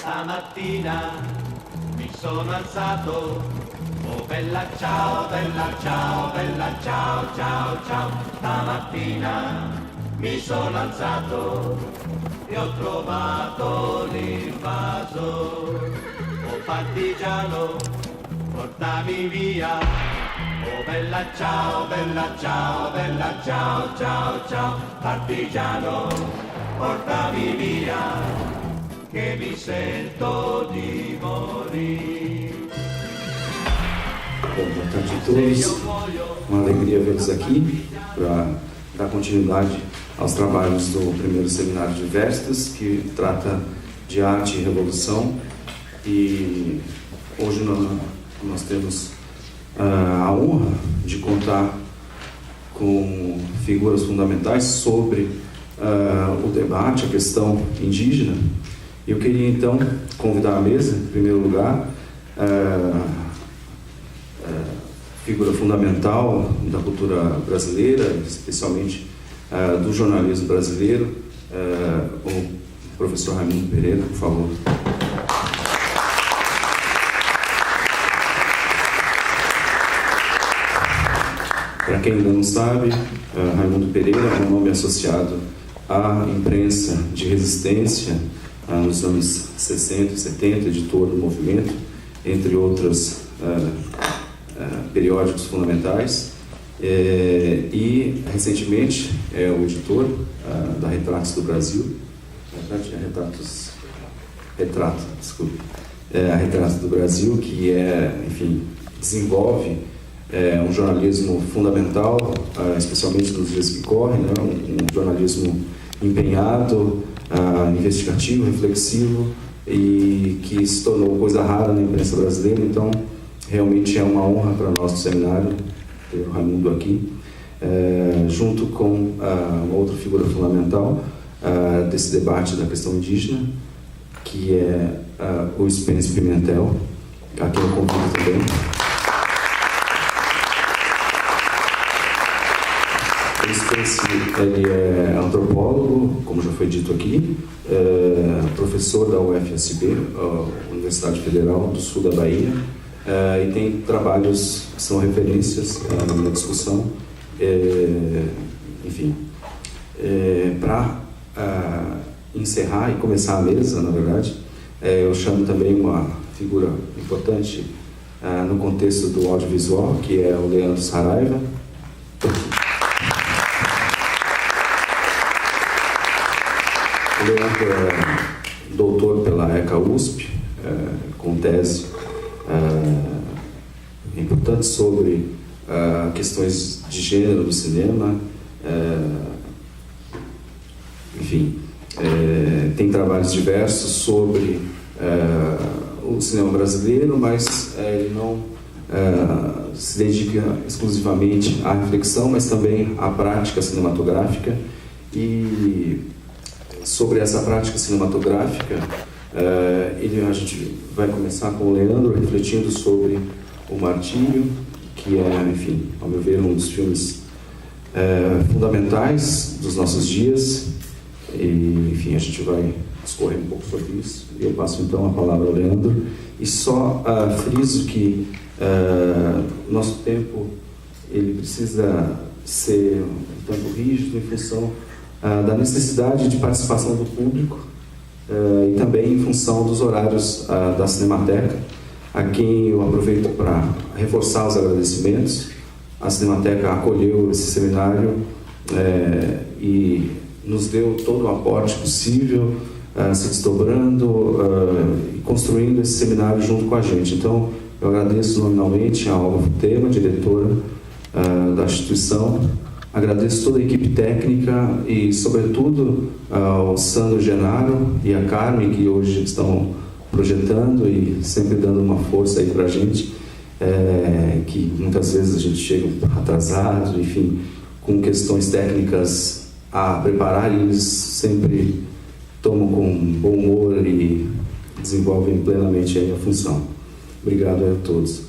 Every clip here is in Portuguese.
Stamattina mi sono alzato, oh bella ciao, bella ciao, bella ciao, ciao, ciao. Stamattina mi sono alzato e ho trovato l'invaso. Oh partigiano, portami via, oh bella ciao, bella ciao, bella ciao, ciao, ciao. Partigiano, portami via, che mi sento di morire. Bom, boa tarde a todos. Uma alegria vê-los aqui para dar continuidade aos trabalhos do primeiro seminário de Vestas, que trata de arte e revolução. E hoje nós temos a honra de contar com figuras fundamentais sobre o debate, a questão indígena. Eu queria então convidar à mesa, em primeiro lugar, figura fundamental da cultura brasileira, especialmente do jornalismo brasileiro, o professor Raimundo Pereira, por favor. Para quem ainda não sabe, Raimundo Pereira é um nome associado à imprensa de resistência nos anos 60 e 70, editor do Movimento, entre outros periódicos fundamentais, e recentemente é o editor da Retratos do Brasil, a Retratos do Brasil, que enfim, desenvolve um jornalismo fundamental, especialmente nos dias que correm, né? Um jornalismo empenhado, investigativo, reflexivo, e que se tornou coisa rara na imprensa brasileira. Então realmente é uma honra para nós do seminário ter o Raimundo aqui, junto com uma outra figura fundamental desse debate da questão indígena, que é o Spence Pimentel, a quem eu convido também. O Spence, ele é antropólogo, como já foi dito aqui, professor da UFSB, Universidade Federal do Sul da Bahia, e tem trabalhos que são referências na discussão. Enfim, para encerrar e começar a mesa, na verdade, eu chamo também uma figura importante no contexto do audiovisual, que é o Leandro Saraiva. O Leandro é doutor pela ECA USP, com tese importante sobre questões de gênero no cinema. Enfim, tem trabalhos diversos sobre o cinema brasileiro, mas ele não se dedica exclusivamente à reflexão, mas também à prática cinematográfica. E sobre essa prática cinematográfica, a gente vai começar com o Leandro refletindo sobre O Martírio, que é, enfim, ao meu ver, um dos filmes fundamentais dos nossos dias. E, enfim, a gente vai discorrer um pouco sobre isso. Eu passo então a palavra ao Leandro e só friso que nosso tempo ele precisa ser um tanto rígido em função da necessidade de participação do público e também em função dos horários da Cinemateca, a quem eu aproveito para reforçar os agradecimentos. A Cinemateca acolheu esse seminário e nos deu todo o aporte possível, se desdobrando e construindo esse seminário junto com a gente. Então, eu agradeço nominalmente a Olga Futema, diretora da instituição. Agradeço toda a equipe técnica e, sobretudo, ao Sandro Genaro e a Carmen, que hoje estão projetando e sempre dando uma força aí para a gente, que muitas vezes a gente chega atrasado, enfim, com questões técnicas a preparar, e eles sempre tomam com bom humor e desenvolvem plenamente aí a função. Obrigado a todos.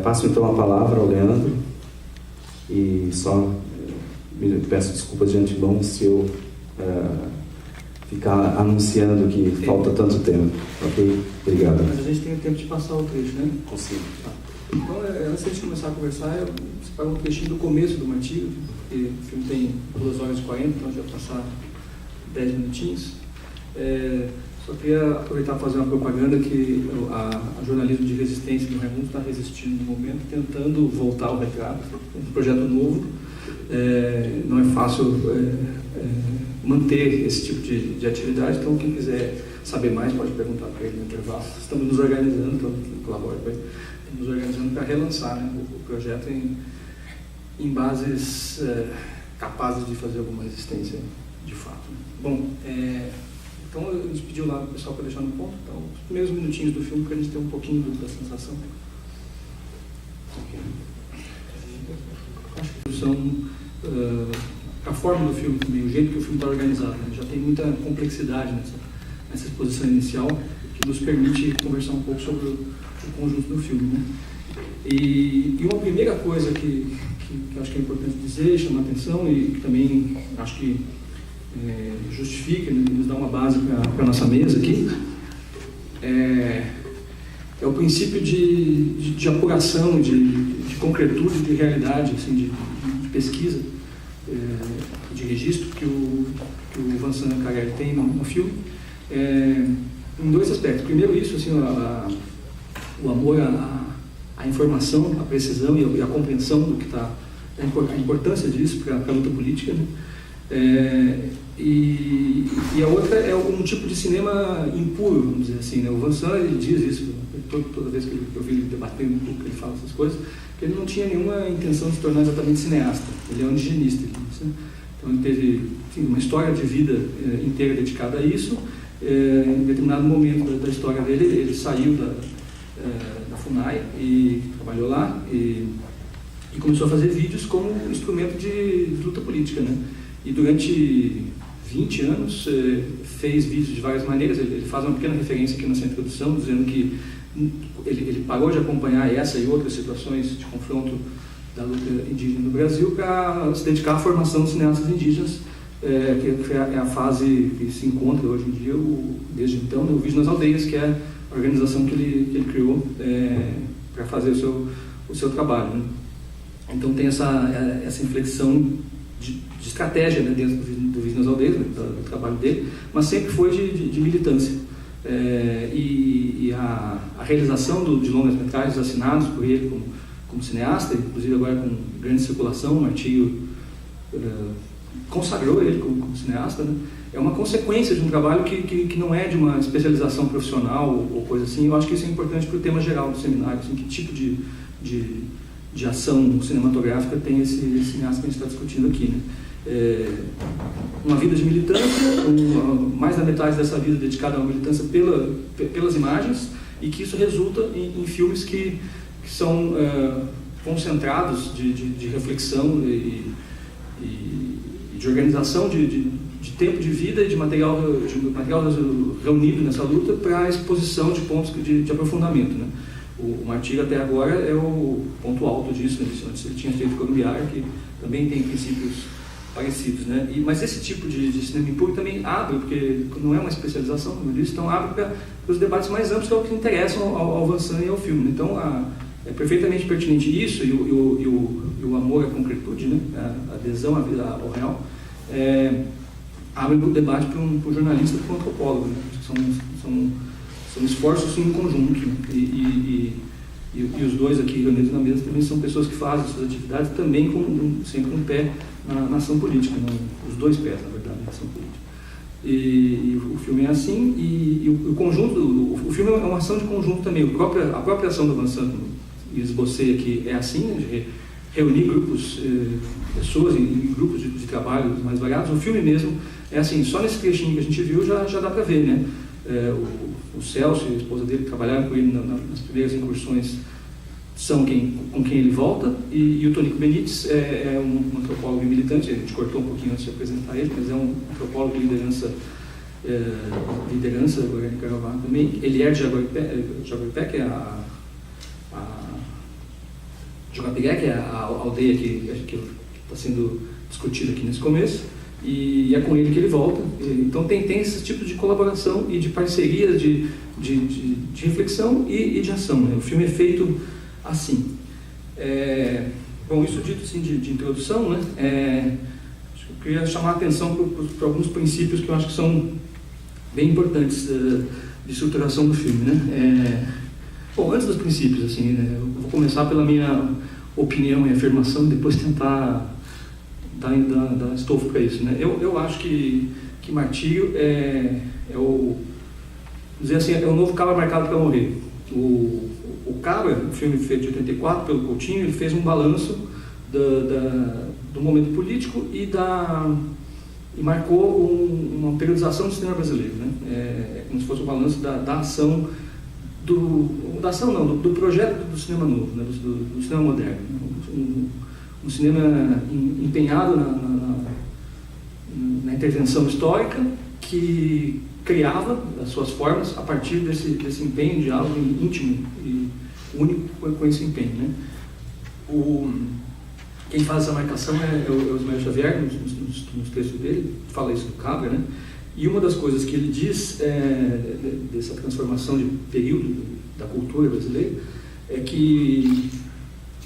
Passo então a palavra ao Leandro e só me peço desculpas de antemão se eu ficar anunciando que falta tanto tempo. Ok? Obrigado. Mas a gente tem o tempo de passar o trecho, né? Consigo. Então, antes de começar a conversar, eu separo um trechinho do começo do Martírio, porque o filme tem 2 horas e 40, então já passar 10 minutinhos. Só queria aproveitar para fazer uma propaganda que a jornalismo de resistência do Raimundo está resistindo no momento, tentando voltar ao retrato, um projeto novo. Não é fácil manter esse tipo de atividade, então quem quiser saber mais pode perguntar para ele no intervalo. Estamos nos organizando, então colabora com ele. Estamos nos organizando para relançar, né, o projeto em bases capazes de fazer alguma resistência de fato. Bom, então a gente pediu lá o pessoal para deixar no ponto, então os primeiros minutinhos do filme para a gente ter um pouquinho da sensação. Acho que são a forma do filme também, o jeito que o filme está organizado, né? Já tem muita complexidade nessa exposição inicial que nos permite conversar um pouco sobre o conjunto do filme, né? E uma primeira coisa que acho que é importante dizer, chamar a atenção e que também acho que justifica, nos dá uma base para a nossa mesa aqui, é o princípio de apuração, de concretude, de realidade, assim, de pesquisa, de registro que o Vincent Carrel tem no filme, em 2 aspectos. Primeiro isso, assim, o amor à informação, à precisão e a compreensão do que está, a importância disso para a luta política, né? E a outra é um tipo de cinema impuro, vamos dizer assim, né? O Vincent, ele diz isso, toda vez que eu vi ele debater um pouco, ele fala essas coisas, que ele não tinha nenhuma intenção de se tornar exatamente cineasta, ele é um indigenista, né? Então ele teve, enfim, uma história de vida inteira dedicada a isso. Em determinado momento da história dele, ele saiu da FUNAI e trabalhou lá e começou a fazer vídeos como instrumento de luta política, né? E durante 20 anos fez vídeos de várias maneiras. Ele faz uma pequena referência aqui nessa introdução, dizendo que ele parou de acompanhar essa e outras situações de confronto da luta indígena no Brasil para se dedicar à formação de cineastas indígenas, que é a fase que se encontra hoje em dia, desde então, no Vídeo nas Aldeias, que é a organização que ele criou para fazer o seu trabalho, né? Então tem essa inflexão de estratégia, né, dentro do Vídeo nas Aldeias, né, do trabalho dele, mas sempre foi de militância. E a realização de longas-metragens assinados por ele como cineasta, inclusive agora com grande circulação, o Martírio consagrou ele como cineasta, né? É uma consequência de um trabalho que não é de uma especialização profissional ou coisa assim. Eu acho que isso é importante para o tema geral do seminário, assim, que tipo de ação cinematográfica tem esse cineasta que a gente está discutindo aqui, né? Uma vida de militância, mais da metade dessa vida dedicada a uma militância pelas imagens, e que isso resulta em filmes que são concentrados de reflexão e de organização de tempo de vida e de material reunido nessa luta para a exposição de pontos de aprofundamento, né? O Martírio até agora é o ponto alto disso, né? Antes ele tinha feito Columbiar, que também tem princípios parecidos, né? Mas esse tipo de cinema impuro também abre, porque não é uma especialização, como eu disse, então abre para os debates mais amplos, que é o que interessam ao Vincent e ao filme. Então é perfeitamente pertinente isso, e o amor à concretude, né? A adesão ao real, abre o debate para um jornalista e para um antropólogo, né? São esforços em conjunto, né? E os dois aqui reunidos na mesa também são pessoas que fazem suas atividades também sempre um pé na ação política, né? Os 2 pés, na verdade, na ação política. E o filme é assim, e o conjunto, o filme é uma ação de conjunto também. A própria ação do Vincent, e esbocei aqui, é assim, né? De reunir pessoas em grupos de trabalho mais variados. O filme mesmo é assim, só nesse trechinho que a gente viu já dá para ver, né? O Celso e a esposa dele trabalharam com ele nas primeiras incursões, são com quem ele volta, e o Tonico Benites é um antropólogo e militante. A gente cortou um pouquinho antes de apresentar ele, mas é um antropólogo de liderança agora em Caravaggio também. Ele é de Jaguaripé, que é Jogapigué, que é a aldeia que está sendo discutida aqui nesse começo. e é com ele que ele volta. Então tem esse tipo de colaboração e de parceria, de reflexão e de ação, né? O filme é feito assim. Bom, isso dito assim de introdução, né? Acho que eu queria chamar a atenção para alguns princípios que eu acho que são bem importantes de estruturação do filme, né? Bom, antes dos princípios, assim, né, eu vou começar pela minha opinião e afirmação e depois tentar dar estofo para isso, né? Eu acho que Martírio dizer assim, é o novo Cabra Marcado para Morrer. O Cabra, um filme feito de 84 pelo Coutinho, ele fez um balanço do momento político e marcou uma periodização do cinema brasileiro, né? Como se fosse um balanço da ação do projeto do cinema novo, né? do cinema moderno, um cinema empenhado na intervenção histórica, que criava as suas formas a partir desse empenho, diálogo íntimo e único com esse empenho, né? Quem faz essa marcação é o Ismael Xavier, nos textos dele, fala isso do Cabra, né? E uma das coisas que ele diz dessa transformação de período da cultura brasileira é que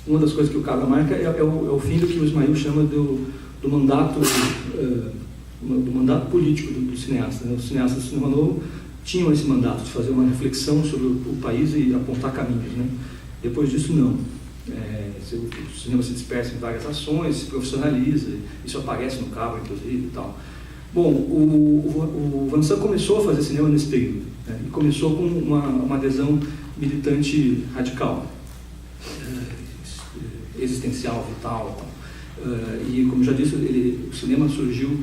uma das coisas que o Cabra marca é o fim do que o Ismael chama do mandato político do cineasta, né? Os cineastas do cinema novo tinham esse mandato de fazer uma reflexão sobre o país e apontar caminhos, né? Depois disso, não. O cinema se dispersa em várias ações, se profissionaliza, isso aparece no Cabra, inclusive, e tal. Bom, o Vincent começou a fazer cinema nesse período, né? E começou com uma adesão militante radical, existencial, vital, e como já disse, o cinema surgiu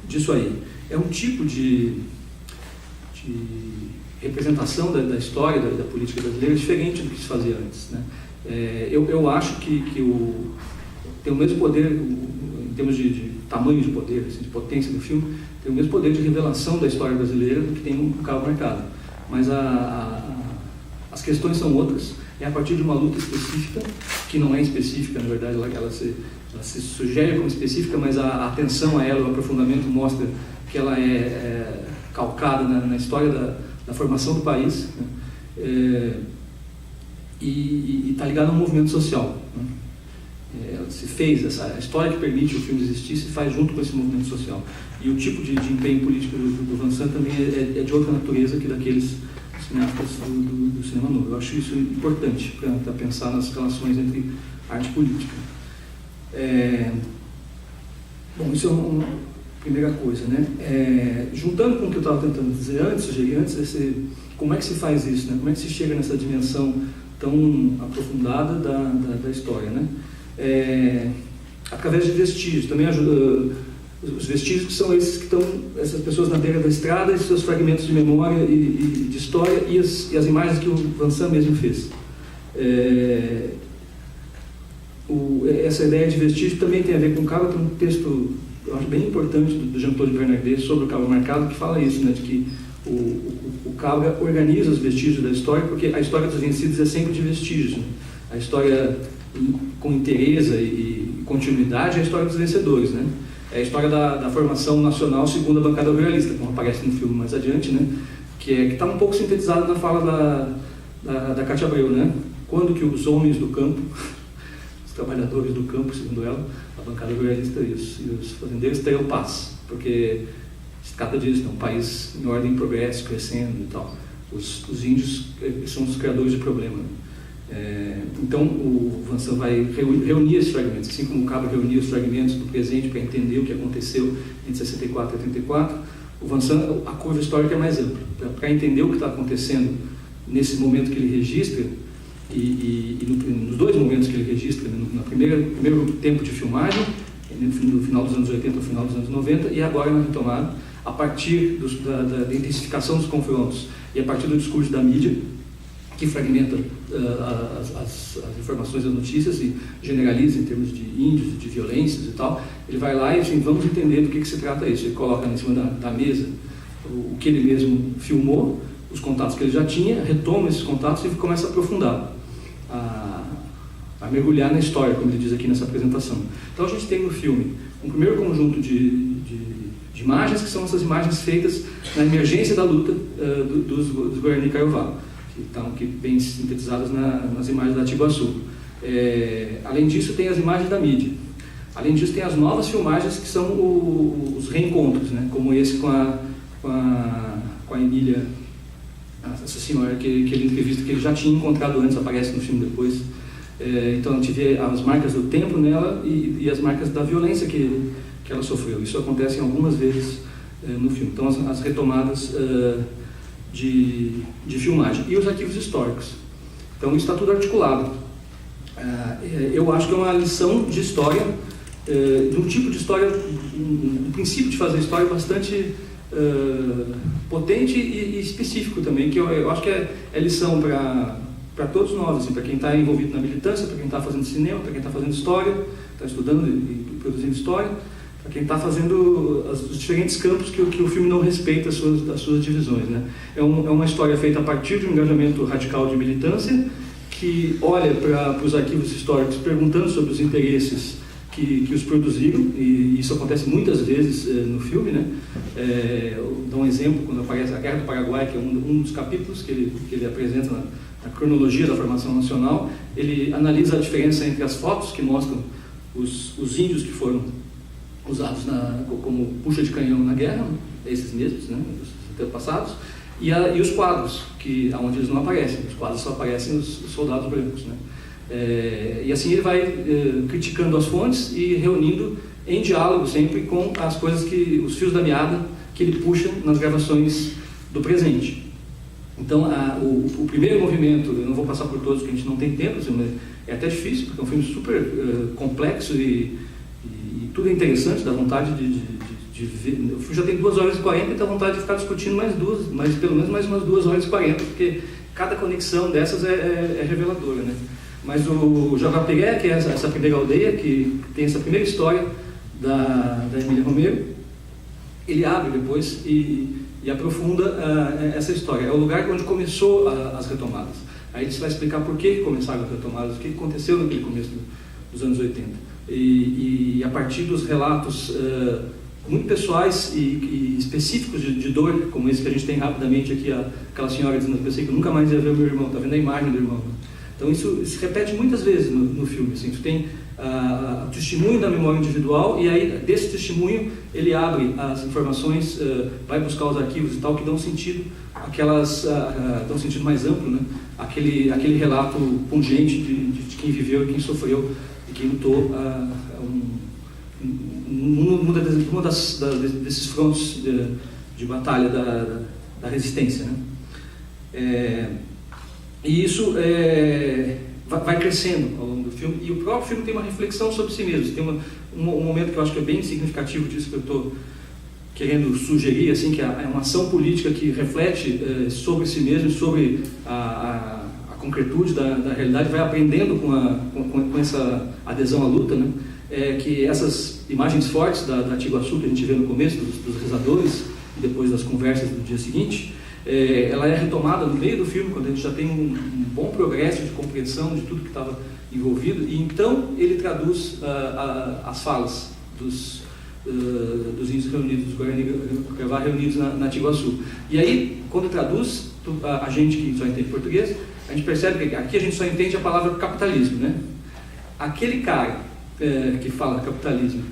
disso aí. É um tipo de representação da história, da política brasileira diferente do que se fazia antes, né? Eu acho que tem o mesmo poder, em termos de tamanho de poder, assim, de potência do filme, tem o mesmo poder de revelação da história brasileira do que tem um Cabra Marcado. Mas as questões são outras, é a partir de uma luta específica, que não é específica, na verdade, ela se sugere como específica, mas a atenção a ela, o aprofundamento mostra que ela é calcada na história da formação do país, né? E está ligada a um movimento social, né? Se fez a história que permite o filme existir se faz junto com esse movimento social, e o tipo de empenho político do Vincent também é de outra natureza que daqueles cineastas do cinema novo. Eu acho isso importante para pensar nas relações entre arte e política. Bom, isso é uma primeira coisa, né? Juntando com o que eu estava tentando dizer antes, sugerir antes, como é que se faz isso, né? Como é que se chega nessa dimensão tão aprofundada da história, né? Através de vestígios, também ajuda. Os vestígios que são esses que estão, essas pessoas na beira da estrada e seus fragmentos de memória e de história e as imagens que o Vincent mesmo fez. Essa ideia de vestígio também tem a ver com o Cabra. Tem um texto, eu acho, bem importante do Jean-Claude Bernardet sobre o Cabra Marcado, que fala isso, né, de que o Cabra organiza os vestígios da história, porque a história dos vencidos é sempre de vestígios, né? A história com inteireza e continuidade é a história dos vencedores, né? É a história da formação nacional segundo a bancada realista, como aparece no filme mais adiante, né? Que está um pouco sintetizado na fala da Cátia Abreu, né? Quando que os homens do campo, os trabalhadores do campo, segundo ela, a bancada realista e os fazendeiros teriam paz, porque se trata disso, né? Um país em ordem e progresso, crescendo e tal. Os índios são os criadores de problema, né? Então o Vincent vai reunir esses fragmentos, assim como o Cabra reuniu os fragmentos do presente para entender o que aconteceu entre 64 e 84. O Vincent, a curva histórica é mais ampla, para entender o que está acontecendo nesse momento que ele registra e nos dois momentos que ele registra, né? No primeiro tempo de filmagem, no final dos anos 80 ao final dos anos 90, e agora na retomada, a partir da intensificação dos confrontos e a partir do discurso da mídia, que fragmenta as informações das notícias e generaliza em termos de índios, de violências e tal. Ele vai lá e assim, vamos entender do que se trata isso. Ele coloca em cima da mesa o que ele mesmo filmou, os contatos que ele já tinha, retoma esses contatos e começa a aprofundar, a mergulhar na história, como ele diz aqui nessa apresentação. Então a gente tem no filme um primeiro conjunto de imagens, que são essas imagens feitas na emergência da luta dos Guarani Kaiowá, que bem sintetizadas nas imagens da Tiguaçu. Além disso, tem as imagens da mídia. Além disso, tem as novas filmagens, que são os reencontros, né? Como esse com a Emília, essa senhora que ele entrevista, que ele já tinha encontrado antes, aparece no filme depois. Então, eu tive as marcas do tempo nela e as marcas da violência que ela sofreu. Isso acontece algumas vezes no filme. Então, as retomadas de filmagem. E os arquivos históricos. Então, isso está tudo articulado. Eu acho que é uma lição de história, de um tipo de história, um princípio de fazer história bastante potente e específico também, que eu acho que é lição para todos nós, assim, para quem está envolvido na militância, para quem está fazendo cinema, para quem está fazendo história, está estudando e produzindo história, para quem está fazendo os diferentes campos que o filme não respeita as suas divisões, né? É uma história feita a partir de um engajamento radical de militância, que olha para os arquivos históricos perguntando sobre os interesses que os produziram, e isso acontece muitas vezes no filme, né? Eu dou um exemplo, quando aparece a Guerra do Paraguai, que é um dos capítulos que ele apresenta na cronologia da formação nacional. Ele analisa a diferença entre as fotos que mostram os índios que foram usados como puxa de canhão na guerra, esses mesmos, né, os antepassados, e os quadros, onde eles não aparecem. Os quadros só aparecem os soldados brancos, né? E assim ele vai criticando as fontes e reunindo em diálogo sempre com as coisas os fios da meada que ele puxa nas gravações do presente. Então, o primeiro movimento, eu não vou passar por todos, porque a gente não tem tempo, assim, mas é até difícil, porque é um filme super complexo e tudo é interessante, dá vontade de ver. O filme já tem 2h40 e dá vontade de ficar discutindo mas pelo menos mais umas 2h40, porque cada conexão dessas é reveladora, né? Mas o Jaguapiré, que é essa primeira aldeia, que tem essa primeira história da Emília Romero, ele abre depois e aprofunda essa história. É o lugar onde começou as retomadas. Aí ele vai explicar por que começaram as retomadas, o que aconteceu naquele começo dos anos 80. E a partir dos relatos muito pessoais e específicos de dor, como esse que a gente tem rapidamente aqui, aquela senhora dizendo: eu pensei que eu nunca mais ia ver o meu irmão, está vendo a imagem do irmão. Então isso se repete muitas vezes no filme. Assim, tu tem o testemunho da memória individual, e aí desse testemunho ele abre as informações, vai buscar os arquivos e tal, que dão sentido, dão sentido mais amplo, né? Aquele relato pungente de quem viveu e quem sofreu e quem lutou numa desses frontes de batalha da resistência, né? E isso vai crescendo ao longo do filme, e o próprio filme tem uma reflexão sobre si mesmo. Tem um momento que eu acho que é bem significativo disso, que eu estou querendo sugerir, assim, que é uma ação política que reflete sobre si mesmo, sobre a concretude da realidade, vai aprendendo com essa adesão à luta, né? Que essas imagens fortes da Tiguaçu, que a gente vê no começo, dos rezadores, e depois das conversas do dia seguinte, ela é retomada no meio do filme, quando a gente já tem um bom progresso de compreensão de tudo que estava envolvido, e então ele traduz as falas dos índios reunidos, dos Guarani Kaiowá reunidos na Tiguaçu. E aí, quando traduz, a gente que só entende português, a gente percebe que aqui a gente só entende a palavra capitalismo, né? Aquele cara que fala capitalismo,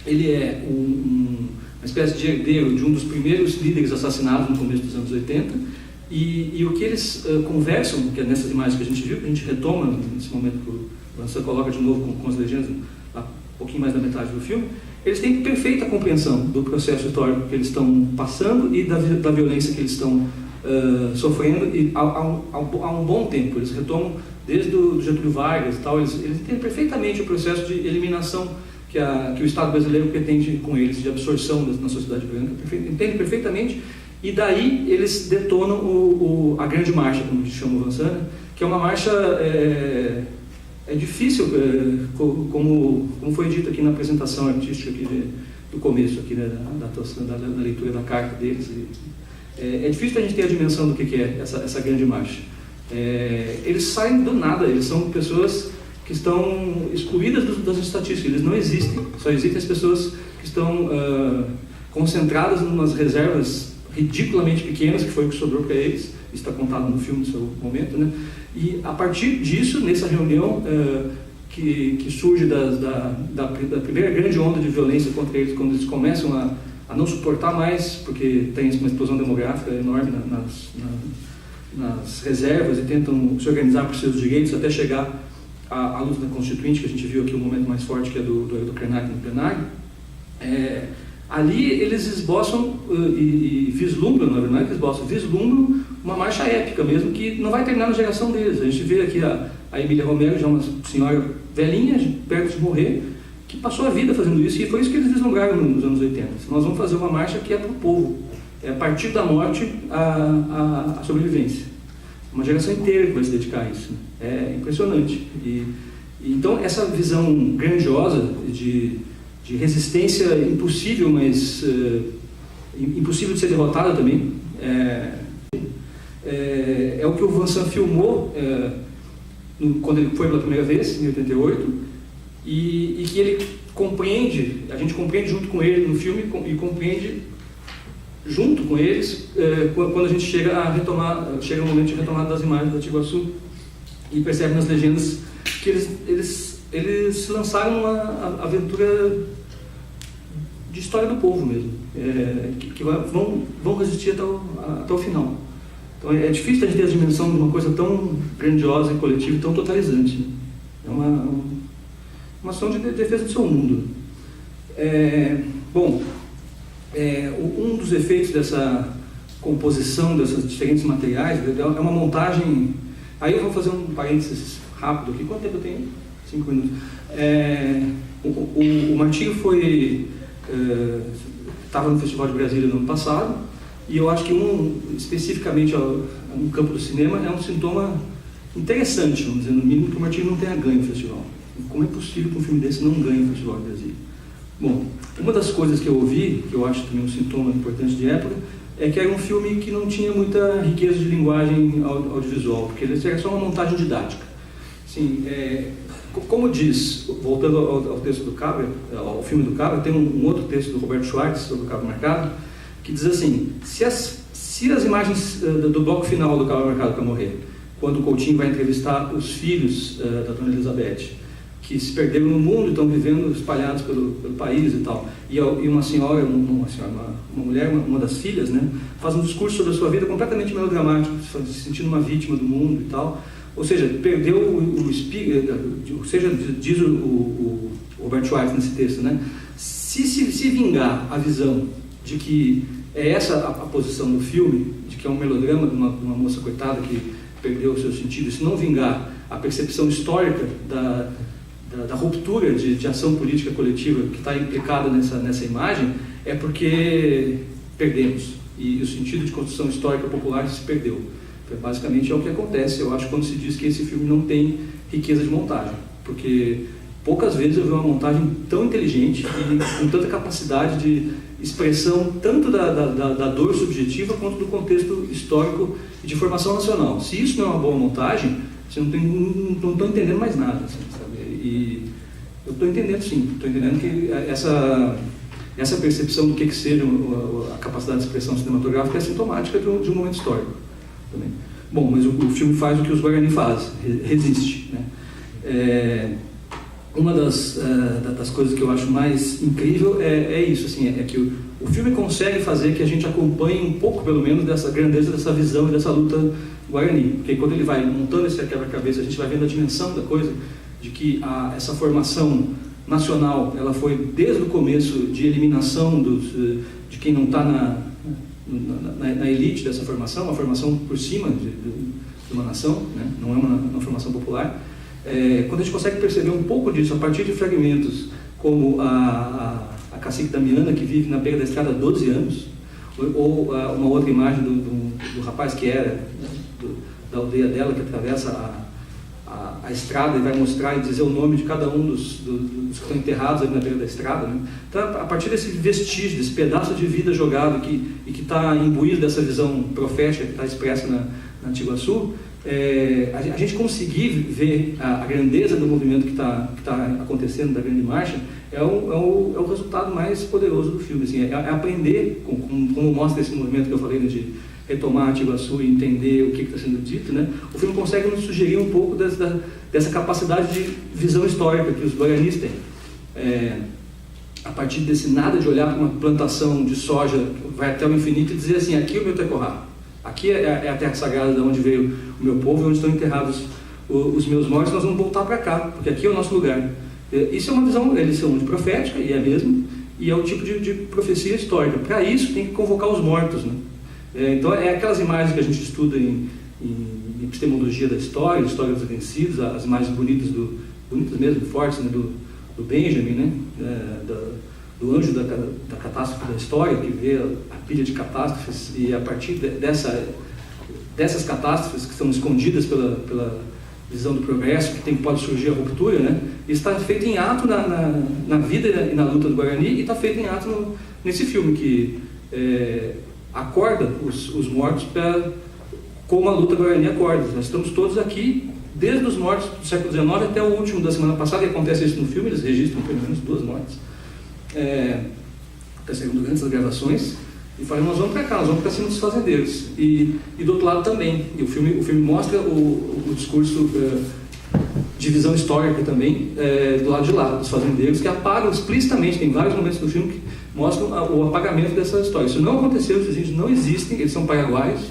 ele é uma espécie de herdeiro de um dos primeiros líderes assassinados no começo dos anos 80, e o que eles conversam, que é nessas imagens que a gente viu, que a gente retoma nesse momento que o Lança coloca de novo com as legendas, um pouquinho mais da metade do filme, eles têm perfeita compreensão do processo histórico que eles estão passando e da violência que eles estão sofrendo, e há um bom tempo. Eles retomam desde o Getúlio Vargas e tal, eles entendem perfeitamente o processo de eliminação que o Estado brasileiro pretende com eles, de absorção na sociedade branca, entendem perfeitamente, e daí eles detonam a Grande Marcha, como a gente chama o Vansana, que é uma marcha difícil, como foi dito aqui na apresentação artística aqui do começo, aqui, né, da leitura da carta deles. É difícil a gente ter a dimensão do que é essa Grande Marcha. Eles saem do nada, eles são pessoas que estão excluídas das estatísticas, eles não existem. Só existem as pessoas que estão concentradas em umas reservas ridiculamente pequenas, que foi o que sobrou para eles. Isso está contado no filme, no seu momento, né? E a partir disso, nessa reunião que surge da primeira grande onda de violência contra eles, quando eles começam a não suportar mais, porque tem uma explosão demográfica enorme nas reservas e tentam se organizar por seus direitos até chegar à luta da Constituinte, que a gente viu aqui o momento mais forte, que é do Krenak no plenário. Ali eles esboçam e vislumbram, não é que esboçam, vislumbram uma marcha épica mesmo, que não vai terminar na geração deles. A gente vê aqui a Emília Romero, já uma senhora velhinha, perto de morrer, que passou a vida fazendo isso, e foi isso que eles vislumbraram nos anos 80. Nós vamos fazer uma marcha que é para o povo, é a partir da morte a sobrevivência. Uma geração inteira que vai se dedicar a isso. É impressionante. Então essa visão grandiosa de resistência impossível, mas impossível de ser derrotada também, é o que o Vincent filmou quando ele foi pela primeira vez, em 88, e que ele compreende, a gente compreende junto com ele no filme e compreende junto com eles quando a gente chega no momento de retomada das imagens da Tiguaçu e percebe nas legendas que eles se lançaram numa aventura de história do povo mesmo, que vão resistir até o final. Então é difícil a gente ter a dimensão de uma coisa tão grandiosa e coletiva e tão totalizante, né? É uma ação de defesa do seu mundo. Um dos efeitos dessa composição desses diferentes materiais é uma montagem. Aí eu vou fazer um parênteses rápido aqui. Quanto tempo eu tenho? 5 minutos. O Martinho estava no Festival de Brasília no ano passado, e eu acho que especificamente no campo do cinema é um sintoma interessante, vamos dizer, no mínimo, que o Martinho não tenha ganho no festival. Como é possível que um filme desse não ganhe o Festival de Brasília? Bom, uma das coisas que eu ouvi, que eu acho também um sintoma importante de época, é que era um filme que não tinha muita riqueza de linguagem audiovisual, porque ele era só uma montagem didática. Assim, como diz, voltando ao texto do Cabra, ao filme do Cabra, tem um outro texto do Roberto Schwartz sobre o Cabra Marcado, que diz assim: se as imagens do bloco final do Cabra Marcado para Morrer, quando o Coutinho vai entrevistar os filhos da Dona Elizabeth, que se perderam no mundo e estão vivendo espalhados pelo país e tal, e uma senhora, uma mulher, uma das filhas, né, faz um discurso sobre a sua vida completamente melodramático, se sentindo uma vítima do mundo e tal, ou seja, perdeu o espírito, ou seja, diz o Robert Schwartz nesse texto, né, se vingar a visão de que é essa a posição do filme, de que é um melodrama de uma moça coitada que perdeu o seu sentido, se não vingar a percepção histórica da ruptura de ação política coletiva que está implicada nessa imagem, é porque perdemos, e o sentido de construção histórica popular se perdeu. Basicamente é o que acontece, eu acho, quando se diz que esse filme não tem riqueza de montagem, porque poucas vezes eu vi uma montagem tão inteligente e com tanta capacidade de expressão tanto da dor subjetiva quanto do contexto histórico e de formação nacional. Se isso não é uma boa montagem, você não estou entendendo mais nada, assim, sabe? E eu estou entendendo, sim, estou entendendo que essa percepção do que seja a capacidade de expressão cinematográfica é sintomática de um momento histórico também. Bom, mas o filme faz o que os Guarani fazem, resiste, né? Uma das coisas que eu acho mais incrível é isso, assim, é que o filme consegue fazer que a gente acompanhe um pouco, pelo menos, dessa grandeza, dessa visão e dessa luta Guarani, porque quando ele vai montando esse quebra-cabeça, a gente vai vendo a dimensão da coisa, de que essa formação nacional, ela foi desde o começo de eliminação de quem não está na elite dessa formação, uma formação por cima de uma nação, né? Não é uma formação popular. Quando a gente consegue perceber um pouco disso a partir de fragmentos como a cacique Damiana, que vive na beira da estrada há 12 anos, ou uma outra imagem do rapaz que era da aldeia dela, que atravessa a estrada e vai mostrar e dizer o nome de cada um dos que estão enterrados ali na beira da estrada, né? Então, a partir desse vestígio, desse pedaço de vida jogado e que está imbuído dessa visão profética que está expressa na Tiguaçu, a gente conseguir ver a grandeza do movimento que está acontecendo, da Grande Marcha, é o resultado mais poderoso do filme. Assim, é aprender, como mostra esse movimento que eu falei, né, de retomar Iguaçu e entender o que está sendo dito, né? O filme consegue nos sugerir um pouco dessa capacidade de visão histórica que os guaranis têm. A partir desse nada de olhar para uma plantação de soja, vai até o infinito e dizer assim, aqui é o meu Tecorá, aqui é a terra sagrada de onde veio o meu povo e onde estão enterrados os meus mortos, nós vamos voltar para cá, porque aqui é o nosso lugar. Isso é uma visão, eles são de profética, e é mesmo, e é o tipo de profecia histórica. Para isso tem que convocar os mortos, né? Então é aquelas imagens que a gente estuda em epistemologia da história dos vencidos, as imagens bonitas mesmo, fortes, né? do Benjamin, né? Do anjo da catástrofe da história, que vê a pilha de catástrofes, e a partir dessas catástrofes que estão escondidas pela visão do progresso, que pode surgir a ruptura, né? Isso está feito em ato na vida e na luta do Guarani, e está feito em ato nesse filme, que acorda os mortos como a luta Guarani acorda. Nós estamos todos aqui, desde os mortos do século XIX até o último da semana passada, e acontece isso no filme, eles registram pelo menos 2 mortes. Está saindo durante as gravações, e falam, nós vamos para cá, nós vamos para cima dos fazendeiros. E do outro lado também. E o filme mostra o discurso de visão histórica também, do lado de lá, dos fazendeiros, que apagam explicitamente, tem vários momentos do filme que mostram o apagamento dessa história. Isso não aconteceu, os índios não existem, eles são paraguaios,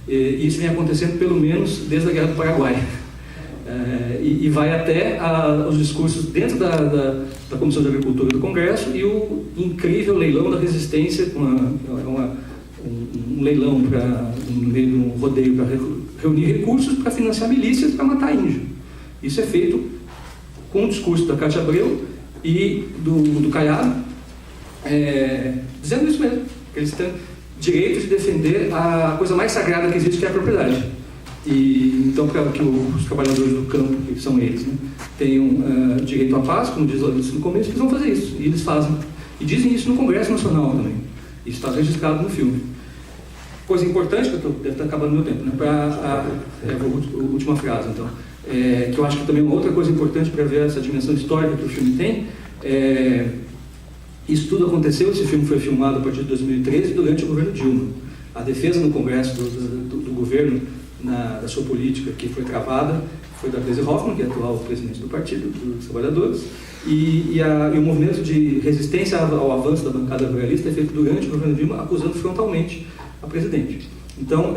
e isso vem acontecendo pelo menos desde a Guerra do Paraguai. E vai até os discursos dentro da Comissão de Agricultura do Congresso e o incrível leilão da resistência, um leilão no meio de um rodeio para reunir recursos para financiar milícias para matar índio. Isso é feito com o discurso da Cátia Abreu e do Caiado, dizendo isso mesmo, que eles têm direito de defender a coisa mais sagrada que existe, que é a propriedade. E então, para que os trabalhadores do campo, que são eles, né, tenham direito à paz, como diz no começo, eles vão fazer isso, e eles fazem. E dizem isso no Congresso Nacional também. Isso está registrado no filme. Coisa importante, que deve estar acabando o meu tempo, né, para a última frase, então, que eu acho que também uma outra coisa importante para ver essa dimensão histórica que o filme tem, isso tudo aconteceu, esse filme foi filmado a partir de 2013, durante o governo Dilma. A defesa no Congresso do governo, da sua política, que foi travada, foi da Gleisi Hoffmann, que é atual presidente do Partido dos Trabalhadores, e o movimento de resistência ao avanço da bancada ruralista é feito durante o governo Dilma, acusando frontalmente a presidente. Então,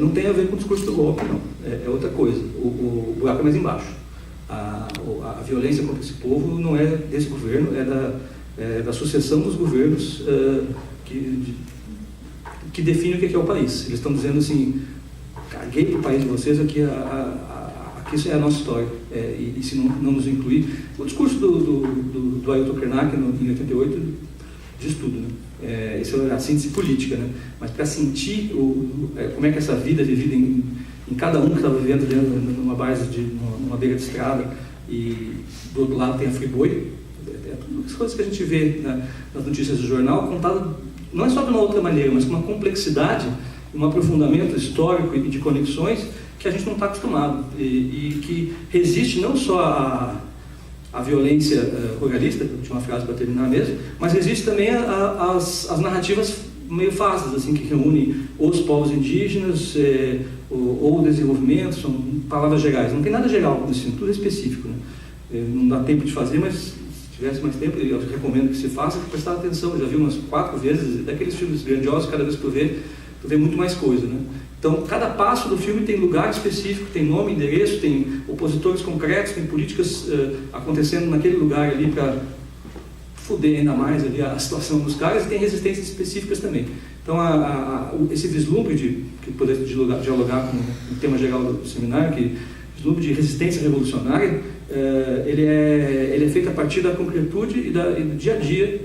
não tem a ver com o discurso do golpe, não. É outra coisa. O buraco é mais embaixo. A violência contra esse povo não é desse governo, é da sucessão dos governos que define o que é o país. Eles estão dizendo assim, caguei para o país de vocês, aqui isso é a nossa história, e se não nos incluir... O discurso do Ailton Krenak, em 88, diz tudo, né? Isso é a síntese política, né? Mas para sentir como é que essa vida é vivida em cada um que está vivendo dentro, numa base numa beira de estrada, e do outro lado tem a Friboi, todas as coisas que a gente vê nas notícias do jornal, contado não é só de uma outra maneira, mas com uma complexidade, um aprofundamento histórico e de conexões que a gente não está acostumado, e que resiste não só à violência ruralista, que eu tinha uma frase para terminar mesmo, mas resiste também às narrativas meio fáceis, assim, que reúnem os povos indígenas ou o desenvolvimento, são palavras gerais, não tem nada geral nisso, tudo é específico, né? Não dá tempo de fazer, mas se tivesse mais tempo, eu recomendo que se faça, que prestar atenção. Eu já vi umas 4 vezes, daqueles filmes grandiosos, cada vez que tu vê muito mais coisa, né? Então, cada passo do filme tem lugar específico, tem nome, endereço, tem opositores concretos, tem políticas acontecendo naquele lugar ali para foder ainda mais ali a situação dos caras, e tem resistências específicas também. Então, esse vislumbre que poder dialogar com o tema geral do seminário, que vislumbre de resistência revolucionária, ele é feito a partir da concretude e do dia a dia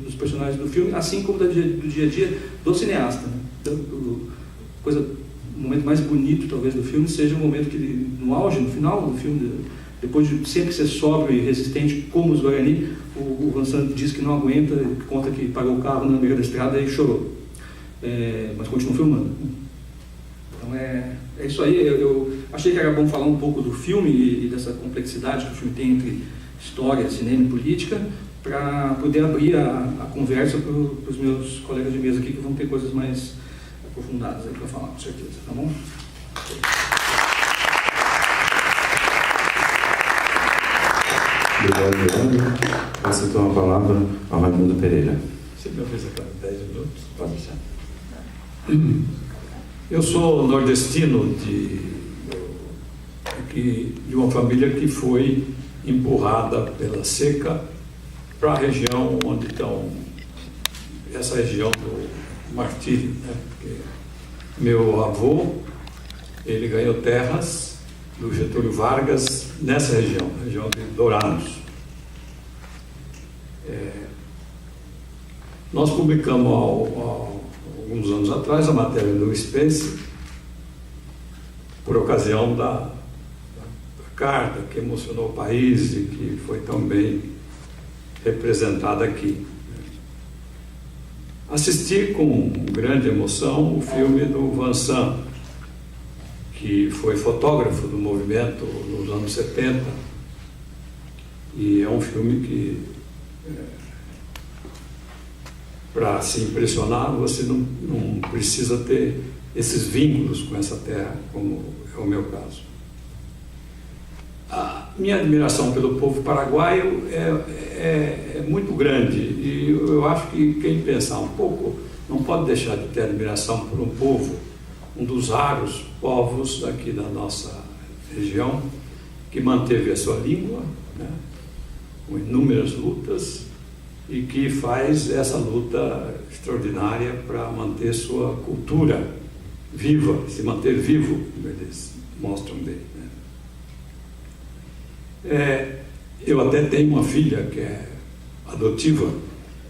dos personagens do filme, assim como do dia a dia do cineasta, né? Então, o momento mais bonito, talvez, do filme seja o momento que, no auge, no final do filme, depois de sempre ser sóbrio e resistente como os Guarani, o Vincent diz que não aguenta, conta que parou o carro na beira da estrada e chorou. Mas continua filmando. Então é É isso aí. Eu achei que era bom falar um pouco do filme e dessa complexidade que o filme tem entre história, cinema e política, para poder abrir a conversa para os meus colegas de mesa aqui, que vão ter coisas mais aprofundadas aí para falar, com certeza, tá bom? Obrigado, Leandro. Passo então a palavra ao Raimundo Pereira. Você me fez aquela 10 minutos? Pode deixar. Eu sou nordestino de uma família que foi empurrada pela seca para a região onde estão, essa região do martírio, né? Porque meu avô, ele ganhou terras do Getúlio Vargas nessa região, região de Dourados. Nós publicamos alguns anos atrás a matéria do Spence, por ocasião da carta que emocionou o país e que foi tão bem representada aqui. Assisti com grande emoção o filme do Vincent, que foi fotógrafo do movimento nos anos 70, e é um filme que, para se impressionar, você não precisa ter esses vínculos com essa terra, como é o meu caso. A minha admiração pelo povo paraguaio é muito grande, e eu acho que quem pensar um pouco não pode deixar de ter admiração por um povo, um dos raros povos aqui da nossa região, que manteve a sua língua, né, com inúmeras lutas, e que faz essa luta extraordinária para manter sua cultura viva, se manter vivo, como eles mostram bem. Eu até tenho uma filha que é adotiva,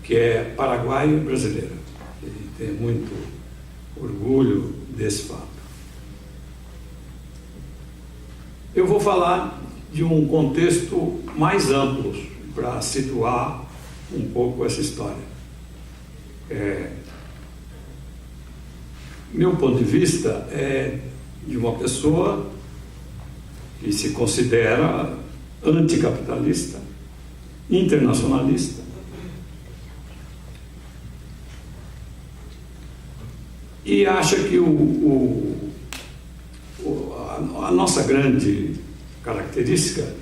que é paraguaia e brasileira, e tenho muito orgulho desse fato. Eu vou falar de um contexto mais amplo para situar um pouco essa história. Meu ponto de vista é de uma pessoa que se considera anticapitalista, internacionalista, e acha que a nossa grande característica,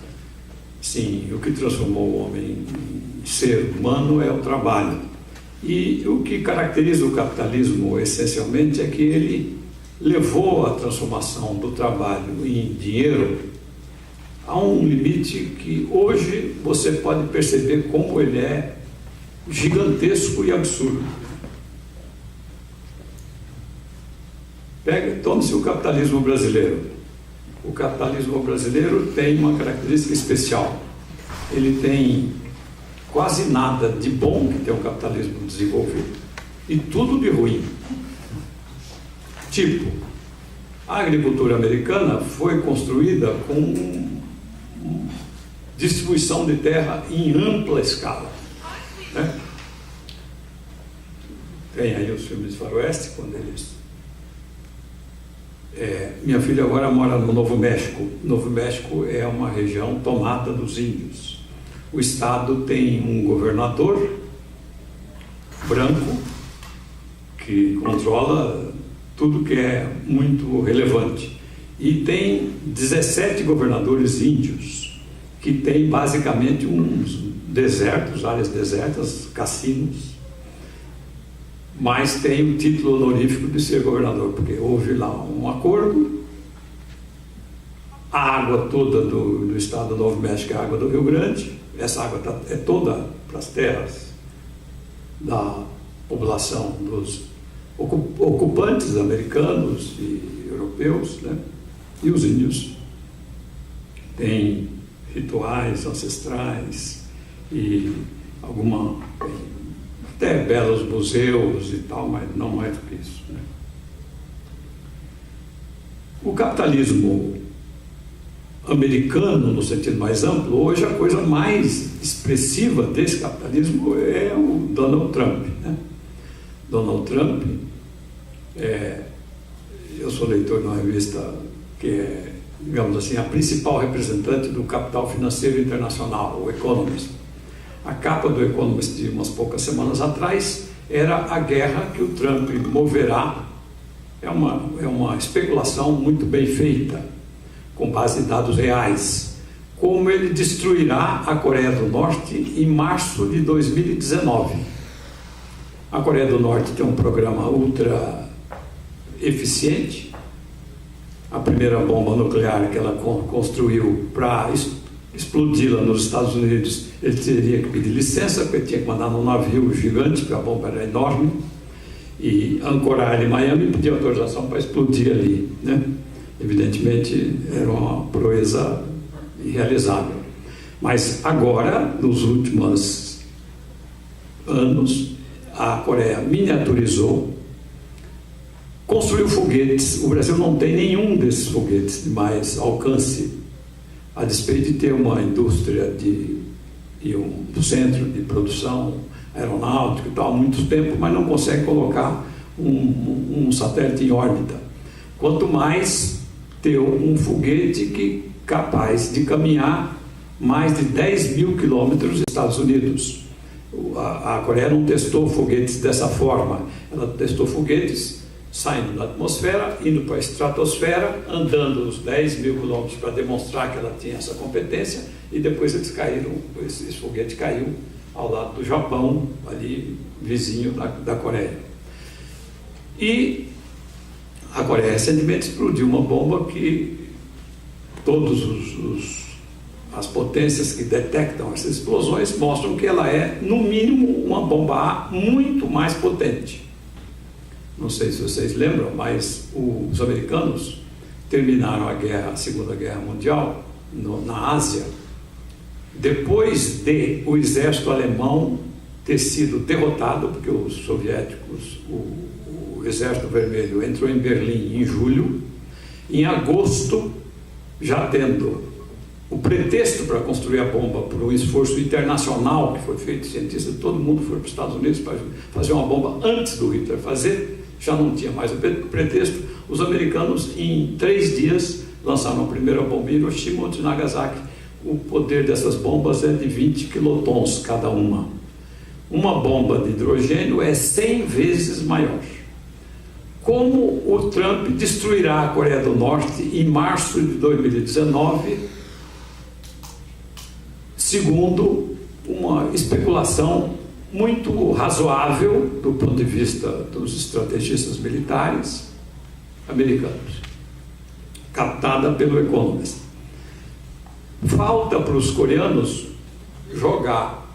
sim, o que transformou o homem em ser humano é o trabalho. E o que caracteriza o capitalismo essencialmente é que ele levou a transformação do trabalho em dinheiro a um limite que hoje você pode perceber como ele é gigantesco e absurdo. Tome-se o capitalismo brasileiro. O capitalismo brasileiro tem uma característica especial. Ele tem quase nada de bom que tem um capitalismo desenvolvido e tudo de ruim. Tipo, a agricultura americana foi construída com distribuição de terra em ampla escala, né? Tem aí os filmes de faroeste, quando eles... minha filha agora mora no Novo México. Novo México é uma região tomada dos índios. O estado tem um governador branco que controla tudo que é muito relevante. E tem 17 governadores índios, que tem basicamente uns desertos, áreas desertas, cassinos, mas tem o título honorífico de ser governador, porque houve lá um acordo, a água toda do estado do Novo México é a água do Rio Grande, essa água é toda para as terras da população dos ocupantes americanos e europeus, né? E os índios têm rituais ancestrais e até belos museus e tal, mas não mais do que isso, né? O capitalismo americano, no sentido mais amplo, hoje a coisa mais expressiva desse capitalismo é o Donald Trump, né? Donald Trump, eu sou leitor de uma revista que é, digamos assim, a principal representante do capital financeiro internacional, o Economist. A capa do Economist de umas poucas semanas atrás era a guerra que o Trump moverá. É uma especulação muito bem feita, com base em dados reais. Como ele destruirá a Coreia do Norte em março de 2019. A Coreia do Norte tem um programa ultra eficiente. A primeira bomba nuclear que ela construiu para explodi-la nos Estados Unidos, ele teria que pedir licença, porque tinha que mandar num navio gigante, porque a bomba era enorme, e ancorar ela em Miami e pedir autorização para explodir ali, né? Evidentemente era uma proeza irrealizável. Mas agora, nos últimos anos, a Coreia miniaturizou, construiu foguetes. O Brasil não tem nenhum desses foguetes de mais alcance, a despeito de ter uma indústria e um centro de produção aeronáutica e tal, há muito tempo, mas não consegue colocar um satélite em órbita. Quanto mais ter um foguete capaz de caminhar mais de 10 mil quilômetros dos Estados Unidos. A Coreia não testou foguetes dessa forma, ela testou foguetes saindo da atmosfera, indo para a estratosfera, andando os 10 mil quilômetros para demonstrar que ela tinha essa competência, e depois eles caíram, esse foguete caiu ao lado do Japão, ali vizinho da Coreia. E a Coreia recentemente explodiu uma bomba que todas as potências que detectam essas explosões mostram que ela é, no mínimo, uma bomba A muito mais potente. Não sei se vocês lembram, mas os americanos terminaram a Segunda Guerra Mundial na Ásia, depois de o exército alemão ter sido derrotado, porque os soviéticos, o exército vermelho entrou em Berlim em julho. Em agosto, já tendo o pretexto para construir a bomba por um esforço internacional que foi feito, cientistas de todo mundo foram para os Estados Unidos para fazer uma bomba antes do Hitler fazer, já não tinha mais o pretexto. Os americanos, em 3 dias, lançaram a primeira bomba em Hiroshima e Nagasaki. O poder dessas bombas é de 20 quilotons cada uma. Uma bomba de hidrogênio é 100 vezes maior. Como o Trump destruirá a Coreia do Norte em março de 2019, segundo uma especulação muito razoável do ponto de vista dos estrategistas militares americanos, captada pelo Economist. Falta para os coreanos jogar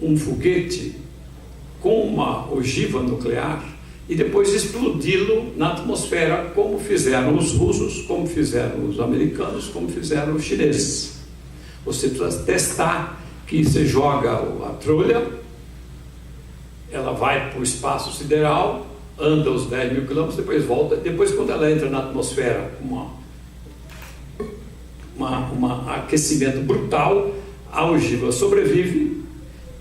um foguete com uma ogiva nuclear e depois explodi-lo na atmosfera, como fizeram os russos, como fizeram os americanos, como fizeram os chineses. Você precisa testar que você joga a trolha, ela vai para o espaço sideral, anda os 10 mil quilômetros, depois volta. Depois, quando ela entra na atmosfera, um aquecimento brutal, a ogiva sobrevive,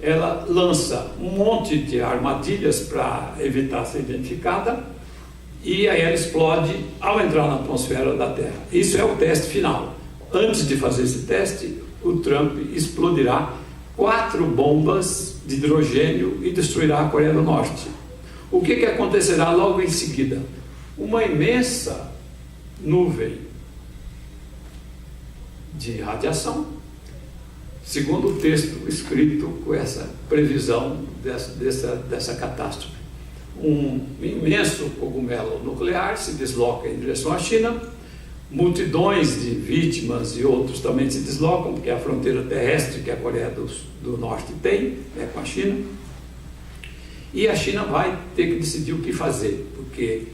ela lança um monte de armadilhas para evitar ser identificada, e aí ela explode ao entrar na atmosfera da Terra. Isso é o teste final. Antes de fazer esse teste, o Trump explodirá 4 bombas de hidrogênio e destruirá a Coreia do Norte. O que acontecerá logo em seguida? Uma imensa nuvem de radiação, segundo o texto escrito com essa previsão dessa catástrofe. Um imenso cogumelo nuclear se desloca em direção à China, multidões de vítimas e outros também se deslocam, porque é a fronteira terrestre que a Coreia do Norte tem, com a China, e a China vai ter que decidir o que fazer, porque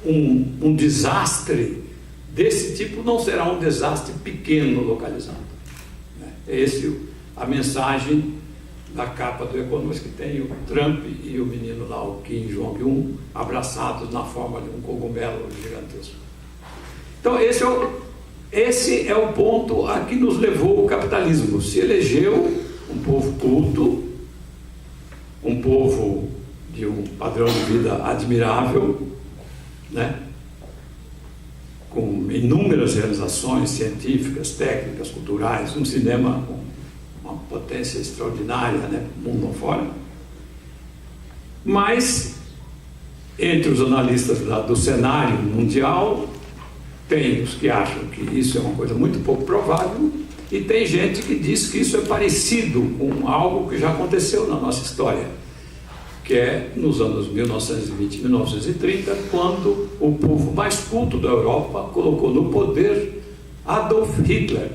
um desastre desse tipo não será um desastre pequeno localizado. É essa a mensagem da capa do Economist, que tem o Trump e o menino lá, o Kim Jong-un, abraçados na forma de um cogumelo gigantesco. Então esse é o ponto a que nos levou o capitalismo. Se elegeu um povo culto, um povo de um padrão de vida admirável, né? com inúmeras realizações científicas, técnicas, culturais, um cinema com uma potência extraordinária, né, mundo afora. Mas, entre os analistas do cenário mundial, tem os que acham que isso é uma coisa muito pouco provável, e tem gente que diz que isso é parecido com algo que já aconteceu na nossa história, que é nos anos 1920 e 1930, quando o povo mais culto da Europa colocou no poder Adolf Hitler,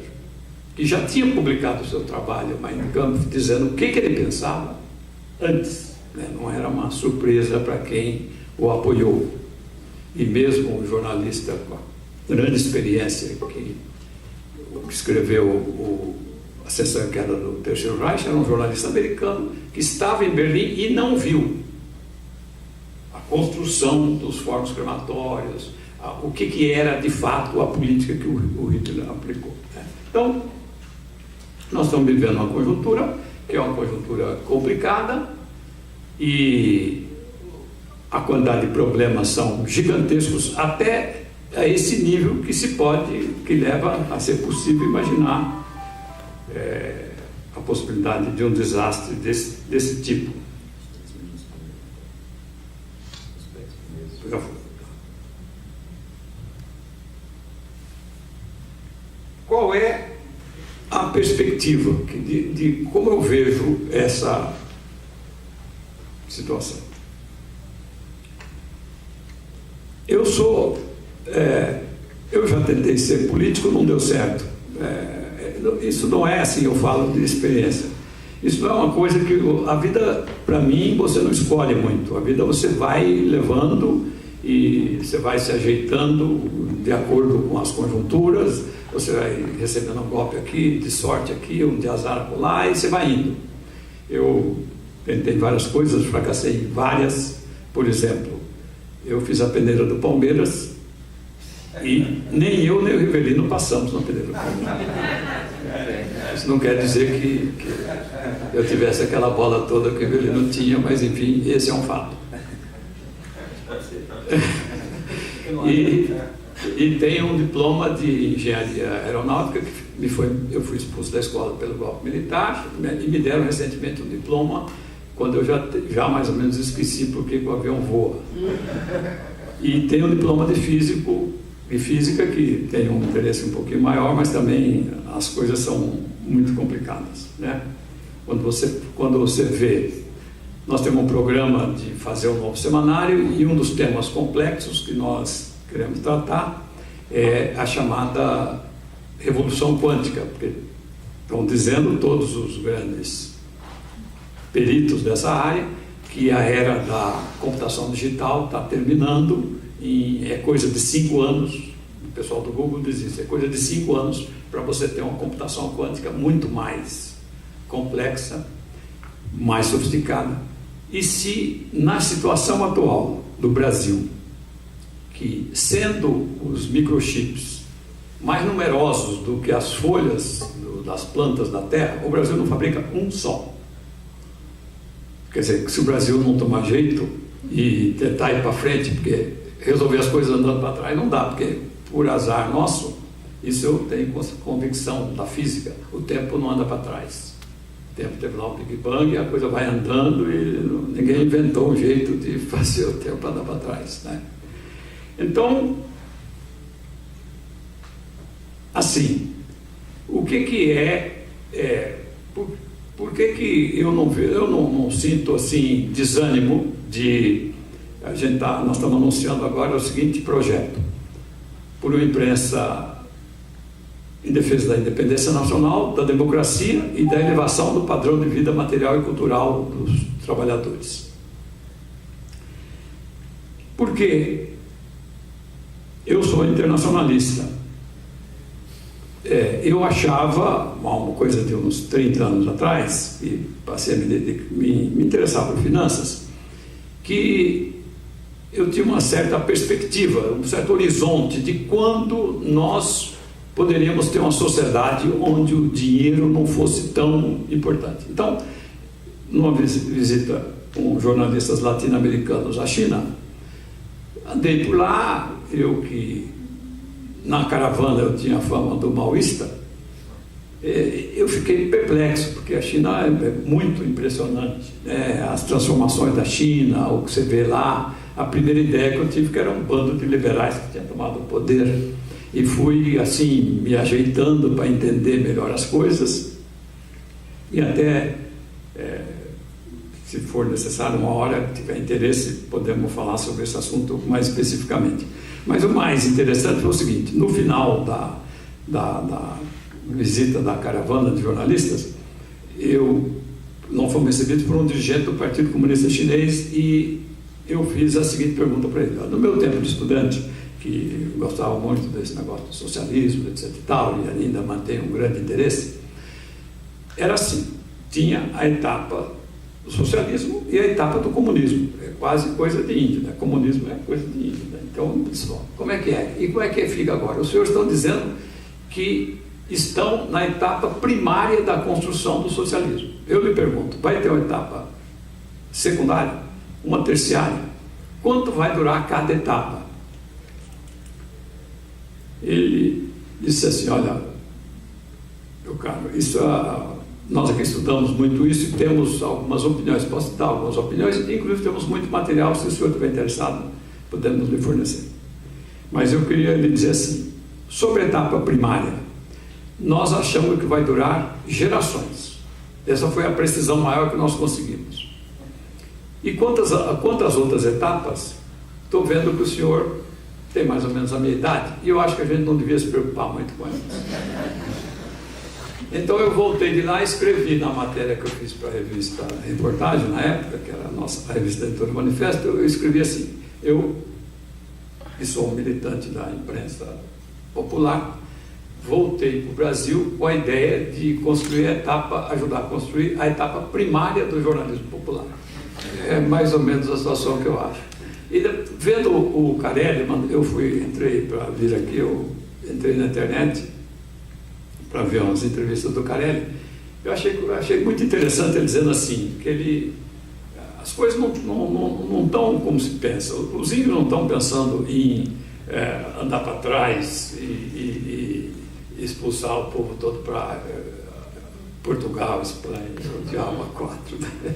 que já tinha publicado o seu trabalho, Mein Kampf, dizendo o que ele pensava antes, né? Não era uma surpresa para quem o apoiou. E mesmo o jornalista com a grande experiência que escreveu a Ascensão e Queda do Terceiro Reich era um jornalista americano que estava em Berlim e não viu a construção dos fornos crematórios, o que era de fato a política que o Hitler aplicou, né? Então, nós estamos vivendo uma conjuntura que é uma conjuntura complicada e a quantidade de problemas são gigantescos, até a esse nível que leva a ser possível imaginar a possibilidade de um desastre desse tipo. Qual é a perspectiva de como eu vejo essa situação? Eu já tentei ser político, não deu certo. Isso não é assim, eu falo de experiência. Isso não é uma coisa que a vida, para mim, você não escolhe muito. A vida você vai levando e você vai se ajeitando de acordo com as conjunturas. Você vai recebendo um golpe aqui, de sorte aqui, um de azar lá, e você vai indo. Eu tentei várias coisas, fracassei em várias. Por exemplo, eu fiz a peneira do Palmeiras e nem eu nem o Rivelino passamos na peneira do Palmeiras. Isso não quer dizer que eu tivesse aquela bola toda que o Rivelino tinha, mas enfim, esse é um fato. E tenho um diploma de engenharia aeronáutica que eu fui expulso da escola pelo golpe militar, né, e me deram recentemente um diploma quando eu já mais ou menos esqueci porque o avião voa. E tenho um diploma de física que tem um interesse um pouquinho maior, mas também as coisas são muito complicadas, né? Quando você vê, nós temos um programa de fazer um novo semanário e um dos temas complexos que nós queremos tratar é a chamada revolução quântica, porque estão dizendo todos os grandes peritos dessa área que a era da computação digital está terminando e é coisa de 5 anos, o pessoal do Google diz isso, é coisa de 5 anos para você ter uma computação quântica muito mais complexa, mais sofisticada. E se na situação atual do Brasil, que sendo os microchips mais numerosos do que as folhas das plantas da terra, o Brasil não fabrica um só. Quer dizer, que se o Brasil não tomar jeito e tentar ir para frente, porque resolver as coisas andando para trás não dá, porque por azar nosso, isso eu tenho convicção da física, o tempo não anda para trás. O tempo teve lá o Big Bang e a coisa vai andando e ninguém inventou um jeito de fazer o tempo andar para trás, né? Então, assim, o que por que eu não sinto assim desânimo de nós estamos anunciando agora o seguinte projeto, por uma imprensa em defesa da independência nacional, da democracia e da elevação do padrão de vida material e cultural dos trabalhadores. Porque eu sou internacionalista. Eu achava, uma coisa de uns 30 anos atrás, e passei a me interessar por finanças, que eu tinha uma certa perspectiva, um certo horizonte de quando nós poderíamos ter uma sociedade onde o dinheiro não fosse tão importante. Então, numa visita com jornalistas latino-americanos à China, andei por lá, eu que na caravana eu tinha a fama do maoísta, eu fiquei perplexo, porque a China é muito impressionante, né? As transformações da China, o que você vê lá. A primeira ideia que eu tive que era um bando de liberais que tinha tomado o poder, e fui assim me ajeitando para entender melhor as coisas, e até se for necessário, uma hora que tiver interesse, podemos falar sobre esse assunto mais especificamente. Mas o mais interessante foi o seguinte: no final da visita da caravana de jornalistas, nós fomos recebidos por um dirigente do Partido Comunista Chinês, e eu fiz a seguinte pergunta para ele. No meu tempo de estudante, que gostava muito desse negócio do socialismo, etc e tal, e ainda mantenho um grande interesse, era assim: tinha a etapa do socialismo e a etapa do comunismo. É quase coisa de índio, né? Comunismo é coisa de índio, né? Então, pessoal, como é que é? E como é que fica agora? Os senhores estão dizendo que estão na etapa primária da construção do socialismo. Eu lhe pergunto, vai ter uma etapa secundária, uma terciária? Quanto vai durar cada etapa? Ele disse assim: olha, meu caro, isso nós aqui estudamos muito isso e temos algumas opiniões, posso dar algumas opiniões, inclusive temos muito material, se o senhor estiver interessado, podemos lhe fornecer. Mas eu queria lhe dizer assim, sobre a etapa primária, nós achamos que vai durar gerações. Essa foi a precisão maior que nós conseguimos. E quantas outras etapas, estou vendo que o senhor tem mais ou menos a minha idade, e eu acho que a gente não devia se preocupar muito com elas. Então eu voltei de lá e escrevi na matéria que eu fiz para a revista Reportagem, na época, que era a revista Editora Manifesto, eu escrevi assim: eu, que sou um militante da imprensa popular, voltei para o Brasil com a ideia de construir ajudar a construir a etapa primária do jornalismo popular. É mais ou menos a situação que eu acho. E vendo o Carelli, entrei para vir aqui, eu entrei na internet para ver umas entrevistas do Carelli. Eu achei muito interessante ele dizendo assim, que as coisas não estão como se pensa. Os índios não estão pensando em andar para trás e expulsar o povo todo para Portugal, Espanha, o diabo 4. Né?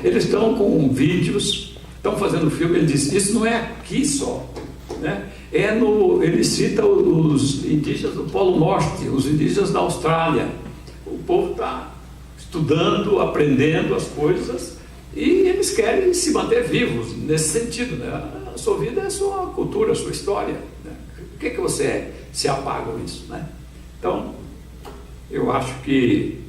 Eles estão com vídeos, estão fazendo filme. Ele diz: isso não é aqui só, né? Ele cita os indígenas do Polo Norte, os indígenas da Austrália. O povo está estudando, aprendendo as coisas, e eles querem se manter vivos nesse sentido, né? A sua vida é a sua cultura, a sua história, né? O que você é se apagam isso, né? Então, eu acho que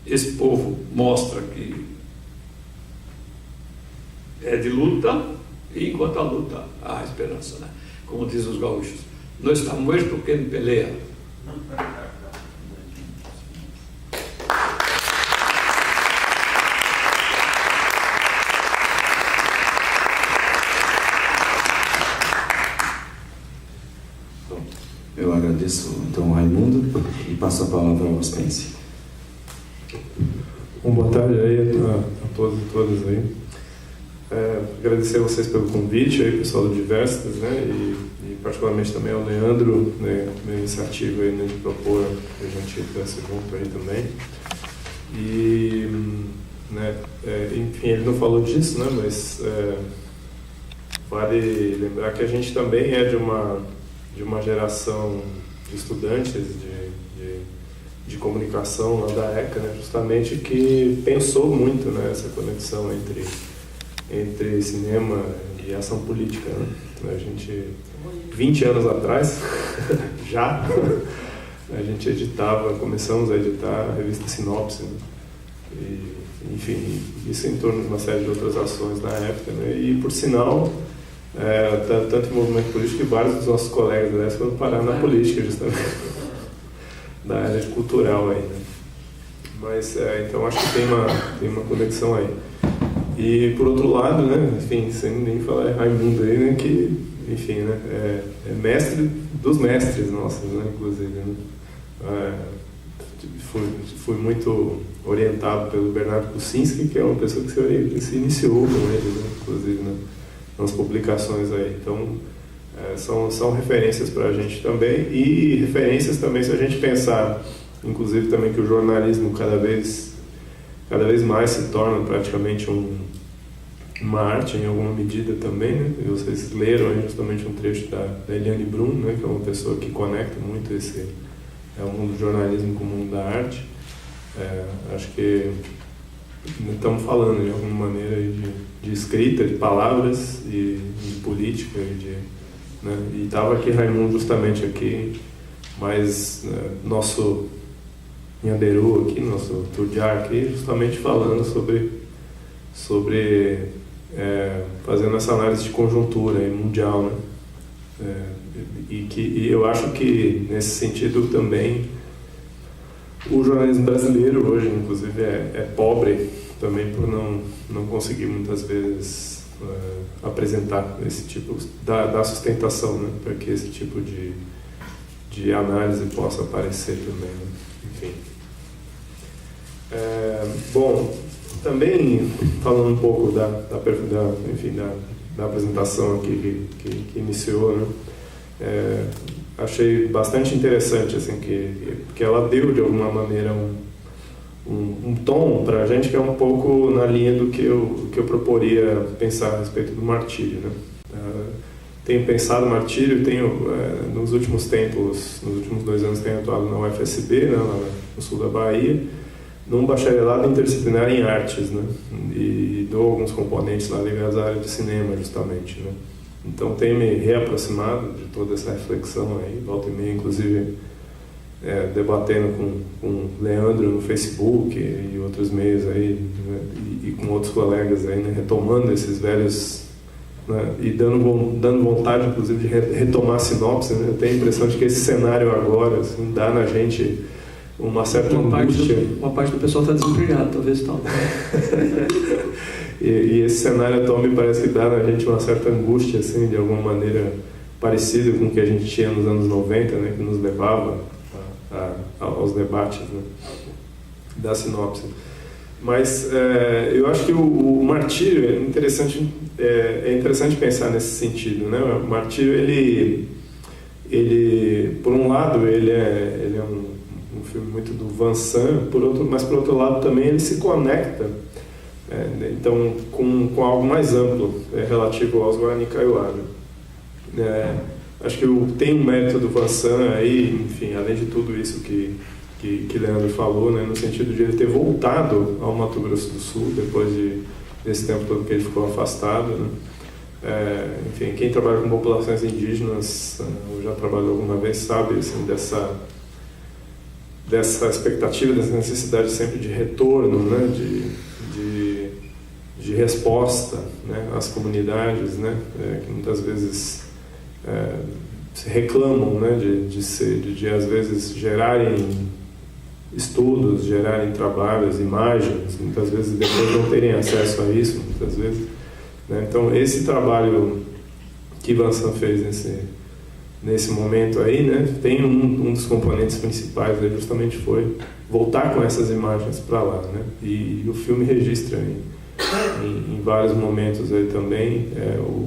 esse povo mostra que é de luta, e enquanto a luta há esperança, né? Como dizem os gaúchos: não está morto quem peleia. Eu agradeço então ao Raimundo e passo a palavra ao Ospense. Boa tarde aí a todos e todas aí. Agradecer a vocês pelo convite aí, pessoal do Diversitas, né, e particularmente também ao Leandro, né, minha iniciativa aí, né, de propor que a gente estivesse junto aí também. E, né, enfim, ele não falou disso, né, mas vale lembrar que a gente também é de uma geração de estudantes de comunicação lá da ECA, né, justamente, que pensou muito, né, essa conexão entre cinema e ação política, né? A gente, 20 anos atrás, já, a gente começamos a editar a revista Sinopse, né? E, enfim, isso em torno de uma série de outras ações na época, né? E, por sinal, tanto em movimento político que vários dos nossos colegas da ESP foram parar na política, justamente, da área cultural aí, né? Mas, então, acho que tem uma conexão aí. E, por outro lado, né, enfim, sem nem falar Raimundo aí, né, que, enfim, né, é mestre dos mestres nossos, né, inclusive, né. Fui muito orientado pelo Bernardo Kucinski, que é uma pessoa que se iniciou com ele, né, inclusive, né, nas publicações aí. Então, são referências para a gente também, e referências também se a gente pensar, inclusive também que o jornalismo cada vez mais se torna praticamente uma arte em alguma medida também, né? E vocês leram aí justamente um trecho da Eliane Brum, né? Que é uma pessoa que conecta muito o mundo do jornalismo com o mundo da arte. Acho que estamos falando de alguma maneira de escrita, de palavras e de política, né? E estava aqui Raimundo justamente aqui, mas nosso Nhanderu aqui, nosso Tudjar aqui, justamente falando sobre fazendo essa análise de conjuntura mundial, né? E eu acho que nesse sentido também o jornalismo brasileiro hoje, inclusive, é pobre também por não conseguir muitas vezes apresentar esse tipo da sustentação, né? Para que esse tipo de análise possa aparecer também, né? Enfim. Bom, também falando um pouco da apresentação aqui que iniciou, né? Achei bastante interessante assim, que ela deu de alguma maneira um tom para a gente que é um pouco na linha do que eu proporia pensar a respeito do martírio, né? Tenho pensado o martírio, nos últimos tempos, nos últimos 2 anos tenho atuado na UFSB, né, lá no sul da Bahia, num bacharelado interdisciplinar em artes, né? E dou alguns componentes lá ligados à área de cinema, justamente, né? Então tenho me reaproximado de toda essa reflexão aí, volta e meia, inclusive debatendo com o Leandro no Facebook e outros meios aí, né? E com outros colegas aí, né? Retomando esses velhos, né? E dando vontade, inclusive, de retomar a sinopse, né? Eu tenho a impressão de que esse cenário agora assim, dá na gente uma certa angústia. Uma parte do pessoal está desempregado, talvez tal. E esse cenário atual me parece que dá na gente uma certa angústia, assim, de alguma maneira parecida com o que a gente tinha nos anos 90, né, que nos levava aos debates, né, da sinopse. Mas eu acho que o martírio é interessante pensar nesse sentido, né? O martírio, ele por um lado, ele é um filme muito do Vincent, mas por outro lado também ele se conecta então com algo mais amplo relativo aos Guarani Kaiowá. Acho que tem um mérito do Vincent aí, enfim, além de tudo isso que Leandro falou, né, no sentido de ele ter voltado ao Mato Grosso do Sul depois desse tempo todo que ele ficou afastado, né? Enfim, quem trabalha com populações indígenas ou já trabalhou alguma vez sabe assim, dessa expectativa, dessa necessidade sempre de retorno, né, de resposta, né, às comunidades, né, que muitas vezes se reclamam, né, de às vezes gerarem estudos, gerarem trabalhos, imagens, muitas vezes depois não terem acesso a isso, muitas vezes, né? Então esse trabalho que Vincent fez nesse momento aí, né, tem um dos componentes principais justamente foi voltar com essas imagens para lá, né? E o filme registra em vários momentos aí também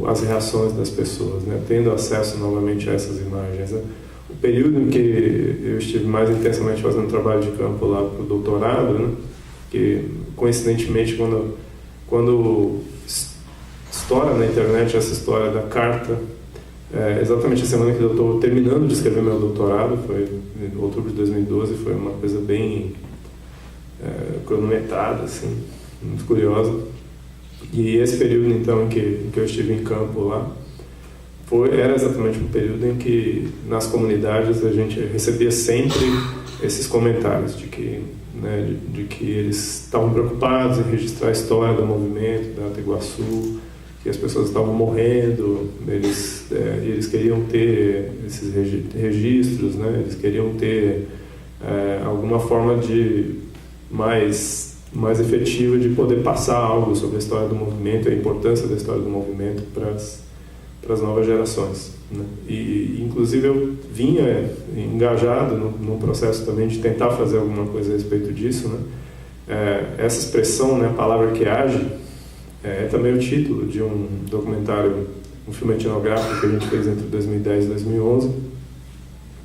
as reações das pessoas, né, tendo acesso novamente a essas imagens, né? O período em que eu estive mais intensamente fazendo trabalho de campo lá para o doutorado, né, que coincidentemente quando estoura na internet essa história da carta, exatamente a semana que eu estou terminando de escrever meu doutorado, foi em outubro de 2012, foi uma coisa bem cronometrada, assim, muito curiosa. E esse período, então, em que eu estive em campo lá, era exatamente um período em que, nas comunidades, a gente recebia sempre esses comentários de que eles estavam preocupados em registrar a história do movimento da Alto Iguaçu, que as pessoas estavam morrendo, eles queriam ter esses registros, né? Eles queriam ter alguma forma de mais efetiva de poder passar algo sobre a história do movimento, a importância da história do movimento para as novas gerações, né? E inclusive eu vinha engajado no processo também de tentar fazer alguma coisa a respeito disso, né? Essa expressão, né, a palavra que age, é também o título de um documentário um filme etnográfico que a gente fez entre 2010 e 2011,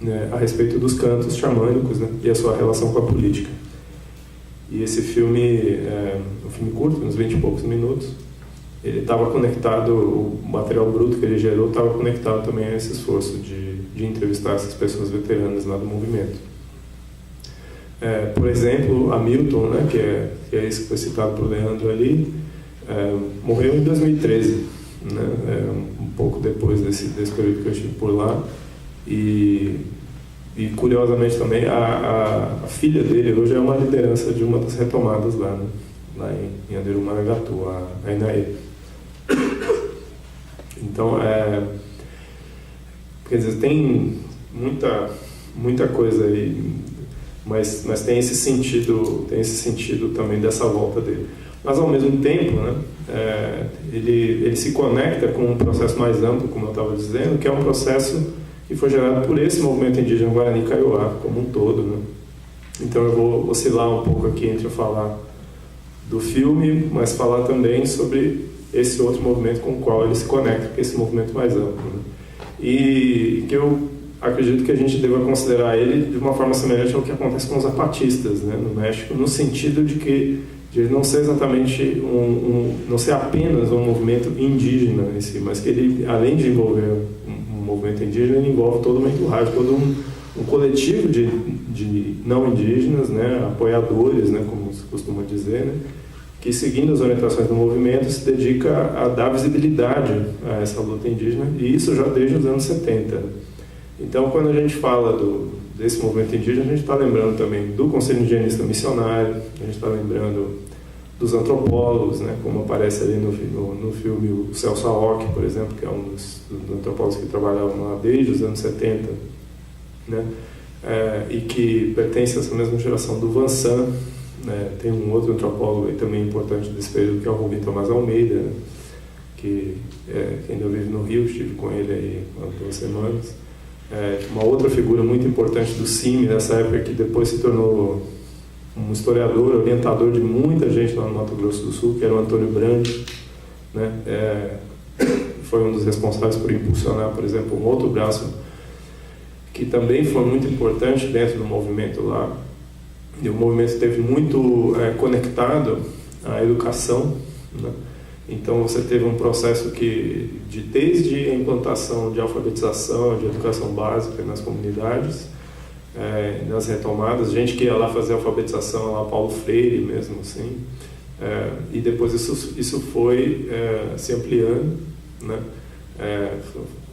né, a respeito dos cantos xamânicos, né, e a sua relação com a política. E esse filme é um filme curto, uns 20 e poucos minutos. Ele estava conectado, o material bruto que ele gerou estava conectado também a esse esforço de entrevistar essas pessoas veteranas lá do movimento. Por exemplo, Hamilton, né, que é esse que foi citado por Leandro ali, morreu em 2013, né, um pouco depois desse período que eu estive por lá. E curiosamente também, a filha dele hoje é uma liderança de uma das retomadas lá, né, lá em Anderu-Marangatu, a Inaê. Então, quer dizer, tem muita coisa aí, mas tem esse sentido também dessa volta dele. Mas ao mesmo tempo, né, ele se conecta com um processo mais amplo, como eu estava dizendo, que é um processo que foi gerado por esse movimento indígena Guarani Kaiowá como um todo, né? Então eu vou oscilar um pouco aqui entre falar do filme, mas falar também sobre esse outro movimento com o qual ele se conecta, que é esse movimento mais amplo, né? E que eu acredito que a gente deva considerar ele de uma forma semelhante ao que acontece com os zapatistas, né, no México, no sentido de ele não ser exatamente não ser apenas um movimento indígena em si, mas que ele, além de envolver um movimento indígena, ele envolve todo uma entourage, todo um coletivo de não indígenas, né, apoiadores, né, como se costuma dizer, né, que, seguindo as orientações do movimento, se dedica a dar visibilidade a essa luta indígena, e isso já desde os anos 70. Então, quando a gente fala desse movimento indígena, a gente está lembrando também do Conselho Indigenista Missionário, a gente está lembrando dos antropólogos, né, como aparece ali no filme o Celso Aoki, por exemplo, que é um dos antropólogos que trabalhavam lá desde os anos 70, né, e que pertence a essa mesma geração do Vansan, né. Tem um outro antropólogo aí também importante desse período, que é o Rubem Tomás Almeida, né, que ainda vive no Rio, estive com ele aí há 2 semanas. Uma outra figura muito importante do CIMI nessa época, que depois se tornou um historiador, orientador de muita gente lá no Mato Grosso do Sul, que era o Antônio Brandi, né? Foi um dos responsáveis por impulsionar, por exemplo, um outro braço que também foi muito importante dentro do movimento lá. E o movimento esteve muito conectado à educação, né? Então você teve um processo desde a implantação de alfabetização, de educação básica nas comunidades, nas retomadas, gente que ia lá fazer alfabetização, lá Paulo Freire mesmo, assim, e depois isso foi se ampliando, né?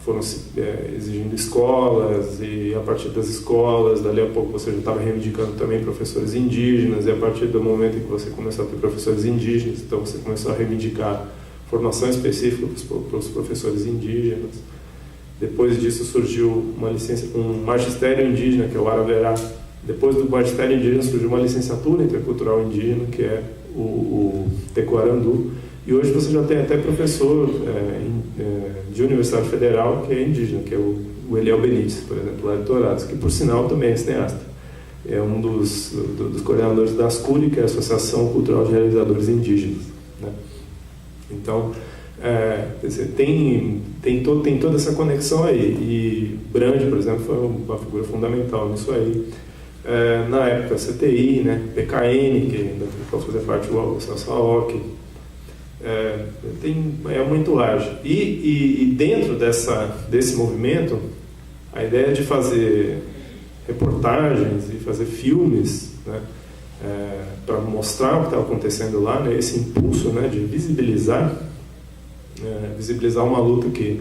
Foram exigindo escolas, e a partir das escolas, dali a pouco você já estava reivindicando também professores indígenas, e a partir do momento em que você começou a ter professores indígenas, então você começou a reivindicar formação específica para os professores indígenas. Depois disso surgiu um magistério indígena, que é o Araverá. Depois do magistério indígena surgiu uma licenciatura intercultural indígena, que é o Tecoarandu. E hoje você já tem até professor de Universidade Federal que é indígena, que é o Eliel Benites, por exemplo, lá de Dourados, que por sinal também é cineasta. É um dos coordenadores da ASCURI, que é a Associação Cultural de Realizadores Indígenas, né? Então, quer dizer, tem toda essa conexão aí. E Brandi, por exemplo, foi uma figura fundamental nisso aí. Na época, CTI, né, PKN, que ainda pode fazer parte do Celso Aoki. É uma entourage. E dentro desse movimento, a ideia de fazer reportagens e fazer filmes, né, para mostrar o que estava acontecendo lá, né, esse impulso, né, de visibilizar uma luta que...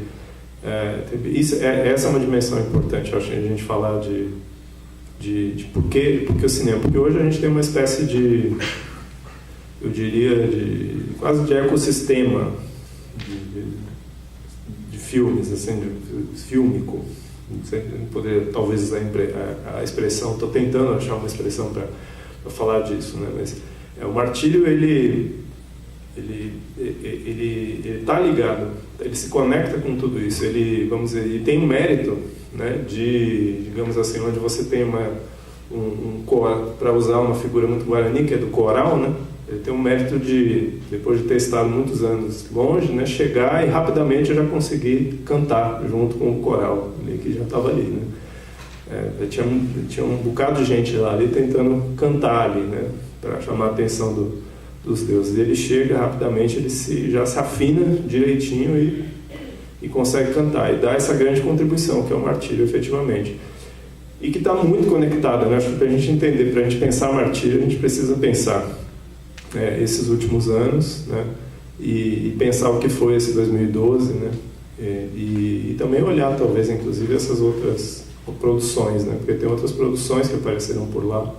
essa é uma dimensão importante, eu acho, a gente falar de por que o cinema. Porque hoje a gente tem uma espécie de... eu diria, quase de ecossistema de filmes, assim, fílmico. Não sei, poderia talvez usar a expressão, estou tentando achar uma expressão para falar disso, né? Mas o Martírio, ele está ligado, ele se conecta com tudo isso, ele, vamos dizer, ele tem um mérito, né, digamos assim, onde você tem para usar uma figura muito guarani, que é do coral, né? Ele tem um mérito de, depois de ter estado muitos anos longe, né, chegar e rapidamente eu já consegui cantar junto com o coral, ali, que já estava ali, né? Tinha um bocado de gente lá ali tentando cantar ali, né, para chamar a atenção dos deuses. Ele chega rapidamente, ele já se afina direitinho e consegue cantar, e dá essa grande contribuição, que é o martírio, efetivamente. E que está muito conectada, né? Acho que para a gente entender, para a gente pensar martírio, a gente precisa pensar esses últimos anos, né? E pensar o que foi esse 2012, né? E também olhar, talvez, inclusive, essas outras produções, né? Porque tem outras produções que apareceram por lá.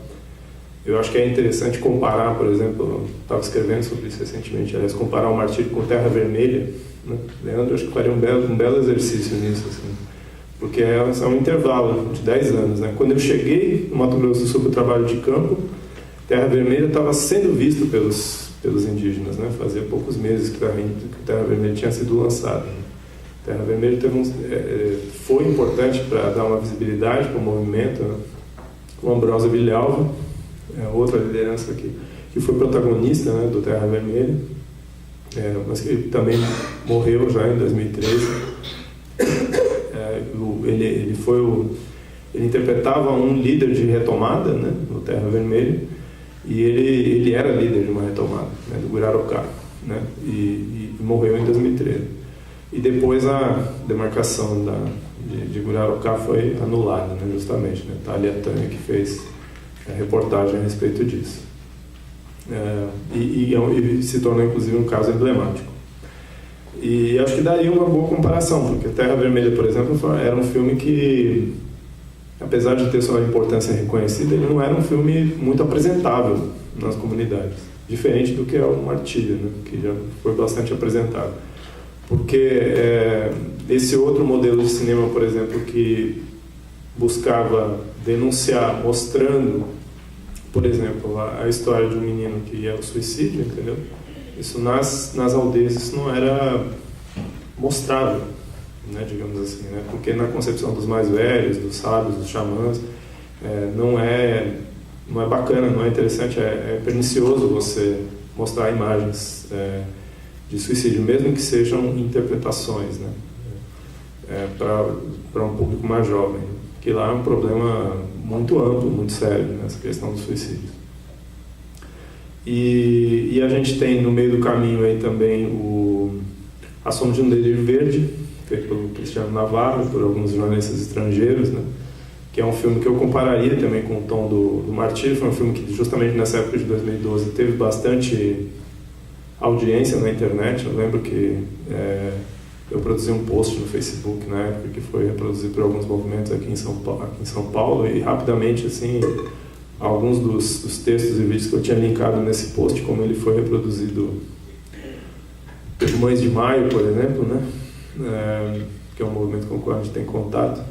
Eu acho que é interessante comparar, por exemplo, estava escrevendo sobre isso recentemente, aliás, comparar o martírio com Terra Vermelha, né? Leandro, acho que faria um belo exercício nisso, assim, porque é um intervalo de 10 anos, né? Quando eu cheguei no Mato Grosso do Sul para o trabalho de campo, Terra Vermelha estava sendo visto pelos indígenas, né? Fazia poucos meses que Terra Vermelha tinha sido lançada. Terra Vermelha foi importante para dar uma visibilidade para o movimento, né? O Ambrósio Vilhalva, outra liderança que foi protagonista, né, do Terra Vermelha, mas que também morreu já em 2013. Ele interpretava um líder de retomada, né, no Terra Vermelha, e ele era líder de uma retomada, né, do Guararocá, né, e morreu em 2013. E depois a demarcação de Guararocá foi anulada, né, justamente, né, Thalia Tânia que fez a reportagem a respeito disso. E se tornou, inclusive, um caso emblemático. E acho que daria uma boa comparação, porque Terra Vermelha, por exemplo, era um filme que, apesar de ter sua importância reconhecida, ele não era um filme muito apresentável nas comunidades, diferente do que é o Martírio, né, que já foi bastante apresentado. Porque esse outro modelo de cinema, por exemplo, que buscava denunciar, mostrando, por exemplo, a história de um menino que é o suicídio, entendeu? Isso nas aldeias isso não era mostrável, né, digamos assim, né? Porque na concepção dos mais velhos, dos sábios, dos xamãs, não é bacana, não é interessante, é pernicioso você mostrar imagens de suicídio, mesmo que sejam interpretações, né? Para um público mais jovem, que lá é um problema muito amplo, muito sério, nessa questão do suicídio. E a gente tem no meio do caminho aí também A Sombra de um Delírio Verde, feito pelo Cristiano Navarro, por alguns jornalistas estrangeiros, né? Que é um filme que eu compararia também com o tom do Martírio. Foi um filme que justamente nessa época de 2012 teve bastante audiência na internet. Eu lembro que eu produzi um post no Facebook na época que foi reproduzido por alguns movimentos aqui em São Paulo, e rapidamente, assim, alguns dos textos e vídeos que eu tinha linkado nesse post, como ele foi reproduzido pelo Mães de Maio, por exemplo, né? Que é um movimento com o qual a gente tem contato.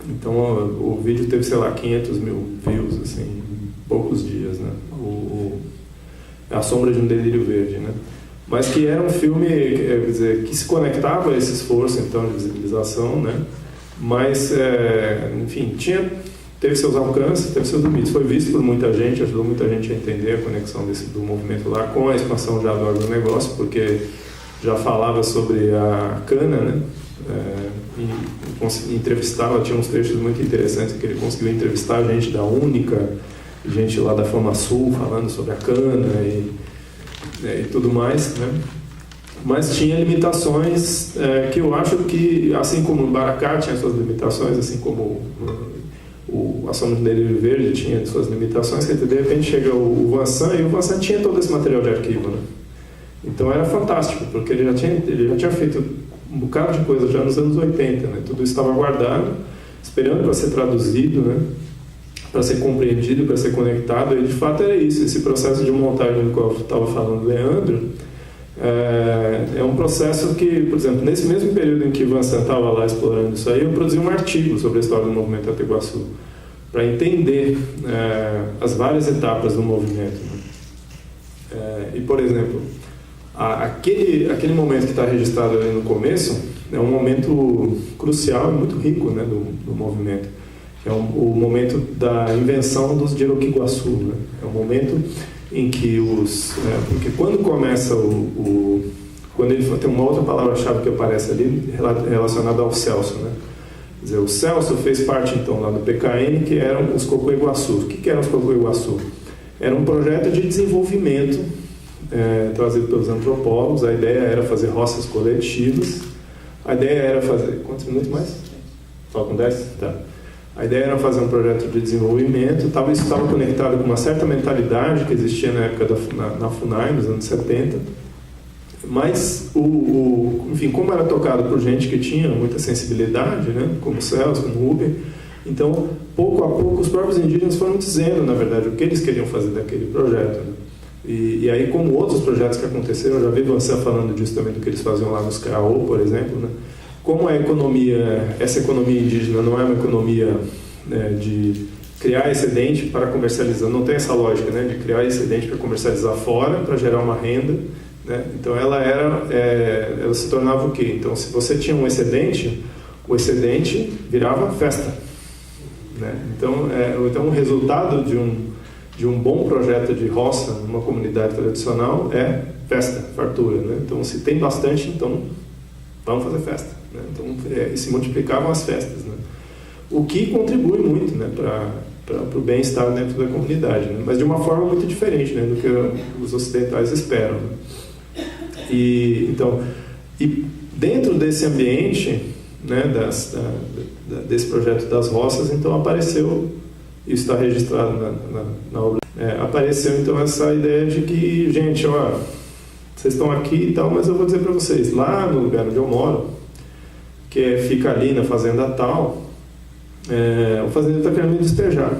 Então o vídeo teve, sei lá, 500 mil views, assim, em poucos dias, né? A Sombra de um Delírio Verde, né? Mas que era um filme, quer dizer, que se conectava a esse esforço, então, de visibilização, né? Mas, enfim, teve seus alcances, teve seus limites. Foi visto por muita gente, ajudou muita gente a entender a conexão do movimento lá com a expansão já do agronegócio, porque já falava sobre a cana, né? E entrevistava, tinha uns trechos muito interessantes que ele conseguiu entrevistar gente da Única, gente lá da FamaSul falando sobre a cana e tudo mais, né? Mas tinha limitações que eu acho que, assim como o Baracá tinha suas limitações, assim como A Sombra do Delírio Verde tinha suas limitações, que de repente chega o Vincent, e o Vincent tinha todo esse material de arquivo, né? Então era fantástico, porque ele já tinha feito um bocado de coisa já nos anos 80, né? Tudo isso estava guardado, esperando para ser traduzido, né? Para ser compreendido, para ser conectado, e de fato era isso. Esse processo de montagem do qual estava falando o Leandro é um processo que, por exemplo, nesse mesmo período em que o Vincent estava lá explorando isso aí, eu produzi um artigo sobre a história do movimento Ataiguaçu, para entender as várias etapas do movimento, né? E, por exemplo, aquele momento que está registrado ali no começo é um momento crucial e muito rico, né, do movimento. É o momento da invenção dos Diroquiguaçu, né? É um momento em que porque quando começa quando ele tem uma outra palavra-chave que aparece ali relacionada ao Celso, né? Quer dizer, o Celso fez parte então lá do PKN, que eram os Cocoiguaçu. O que eram os Cocoiguaçu? Era um projeto de desenvolvimento trazido pelos antropólogos. A ideia era fazer roças coletivas. A ideia era fazer... Quantos minutos mais? Só com 10? Tá. A ideia era fazer um projeto de desenvolvimento. Isso estava conectado com uma certa mentalidade que existia na época na FUNAI, nos anos 70. Mas, enfim, como era tocado por gente que tinha muita sensibilidade, né, como o Celso, como o Ruben, então, pouco a pouco, os próprios indígenas foram dizendo, na verdade, o que eles queriam fazer daquele projeto. Né? E aí, como outros projetos que aconteceram, eu já vi você falando disso também, do que eles faziam lá nos CAO, por exemplo, né? Como essa economia indígena não é uma economia de criar excedente para comercializar, não tem essa lógica, né, de criar excedente para comercializar fora, para gerar uma renda, né? Então ela se tornava o quê? Então, se você tinha um excedente, o excedente virava festa, né? Então o resultado de um bom projeto de roça numa comunidade tradicional é festa, fartura, né? Então, se tem bastante, então vamos fazer festa, né? Então se multiplicavam as festas, né? O que contribui muito, né, para o bem-estar dentro da comunidade, né? Mas de uma forma muito diferente, né, do que os ocidentais esperam, né? E dentro desse ambiente, né, desse projeto das roças, então apareceu, isso está registrado na obra, apareceu então essa ideia de que, gente, ó, vocês estão aqui e tal, mas eu vou dizer para vocês, lá no lugar onde eu moro, que fica ali na fazenda tal, o fazendeiro está querendo me despejar.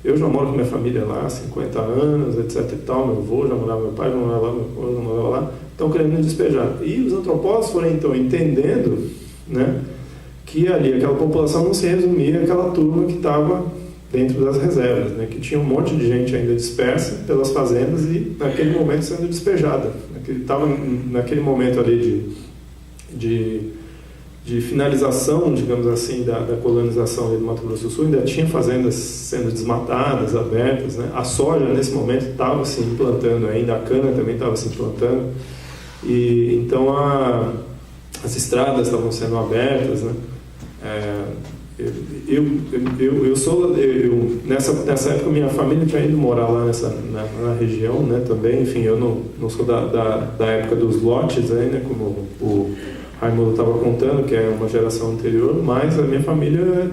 Eu já moro com minha família lá há 50 anos, etc e tal, meu avô já morava, meu pai já morava lá, meu avô já morava lá, estão querendo me despejar. E os antropólogos foram então entendendo, né, que ali aquela população não se resumia àquela turma que estava dentro das reservas, né, que tinha um monte de gente ainda dispersa pelas fazendas e naquele momento sendo despejada. Estava naquele momento ali de finalização, digamos assim, da colonização ali do Mato Grosso do Sul, ainda tinha fazendas sendo desmatadas, abertas, né? A soja nesse momento estava se implantando ainda, a cana também estava se implantando, e então as estradas estavam sendo abertas, né? Nessa época minha família tinha ido morar lá na região, né, também. Enfim, eu não sou da época dos lotes aí, né, como o Raimundo estava contando, que é uma geração anterior, mas a minha família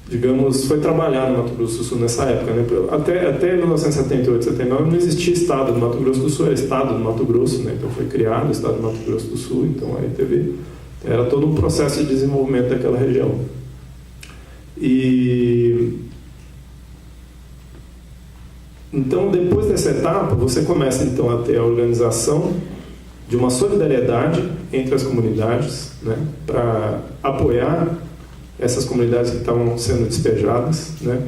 digamos, foi trabalhar no Mato Grosso do Sul nessa época, né? Até 1978, 79 não existia estado do Mato Grosso do Sul, era estado do Mato Grosso, né? Então foi criado o estado do Mato Grosso do Sul, então aí era todo um processo de desenvolvimento daquela região. E então, depois dessa etapa, você começa então a ter a organização de uma solidariedade entre as comunidades, né, para apoiar essas comunidades que estavam sendo despejadas, né,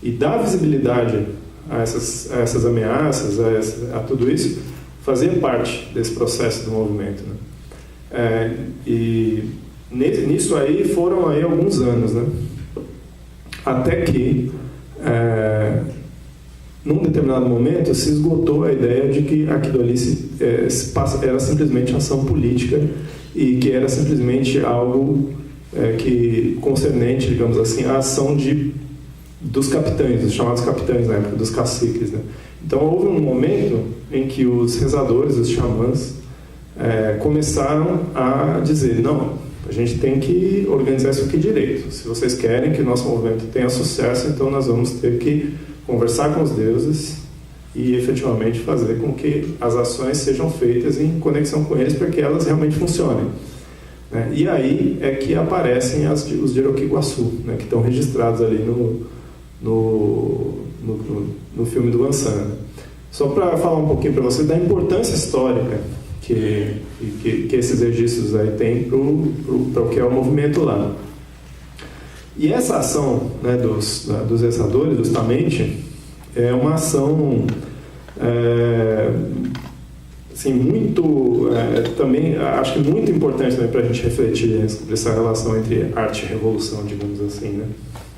e dar visibilidade a essas ameaças, a tudo isso, fazer parte desse processo do movimento, né. E nisso aí foram aí alguns anos, né, até que num determinado momento se esgotou a ideia de que aquilo ali era simplesmente ação política e que era simplesmente algo que concernente, digamos assim, à ação dos capitães, dos chamados capitães na época, dos caciques, né? Então houve um momento em que os rezadores, os xamãs, começaram a dizer: não, a gente tem que organizar isso aqui direito. Se vocês querem que o nosso movimento tenha sucesso, então nós vamos ter que conversar com os deuses e efetivamente fazer com que as ações sejam feitas em conexão com eles para que elas realmente funcionem, né? E aí é que aparecem os Jiroquiguaçu, né, que estão registrados ali no filme do Ansan, né? Só para falar um pouquinho para vocês da importância histórica que esses registros aí têm para o que é o movimento lá. E essa ação, né, dos rezadores, justamente, é uma ação assim, muito, também, acho que muito importante para a gente refletir sobre essa relação entre arte e revolução, digamos assim, né?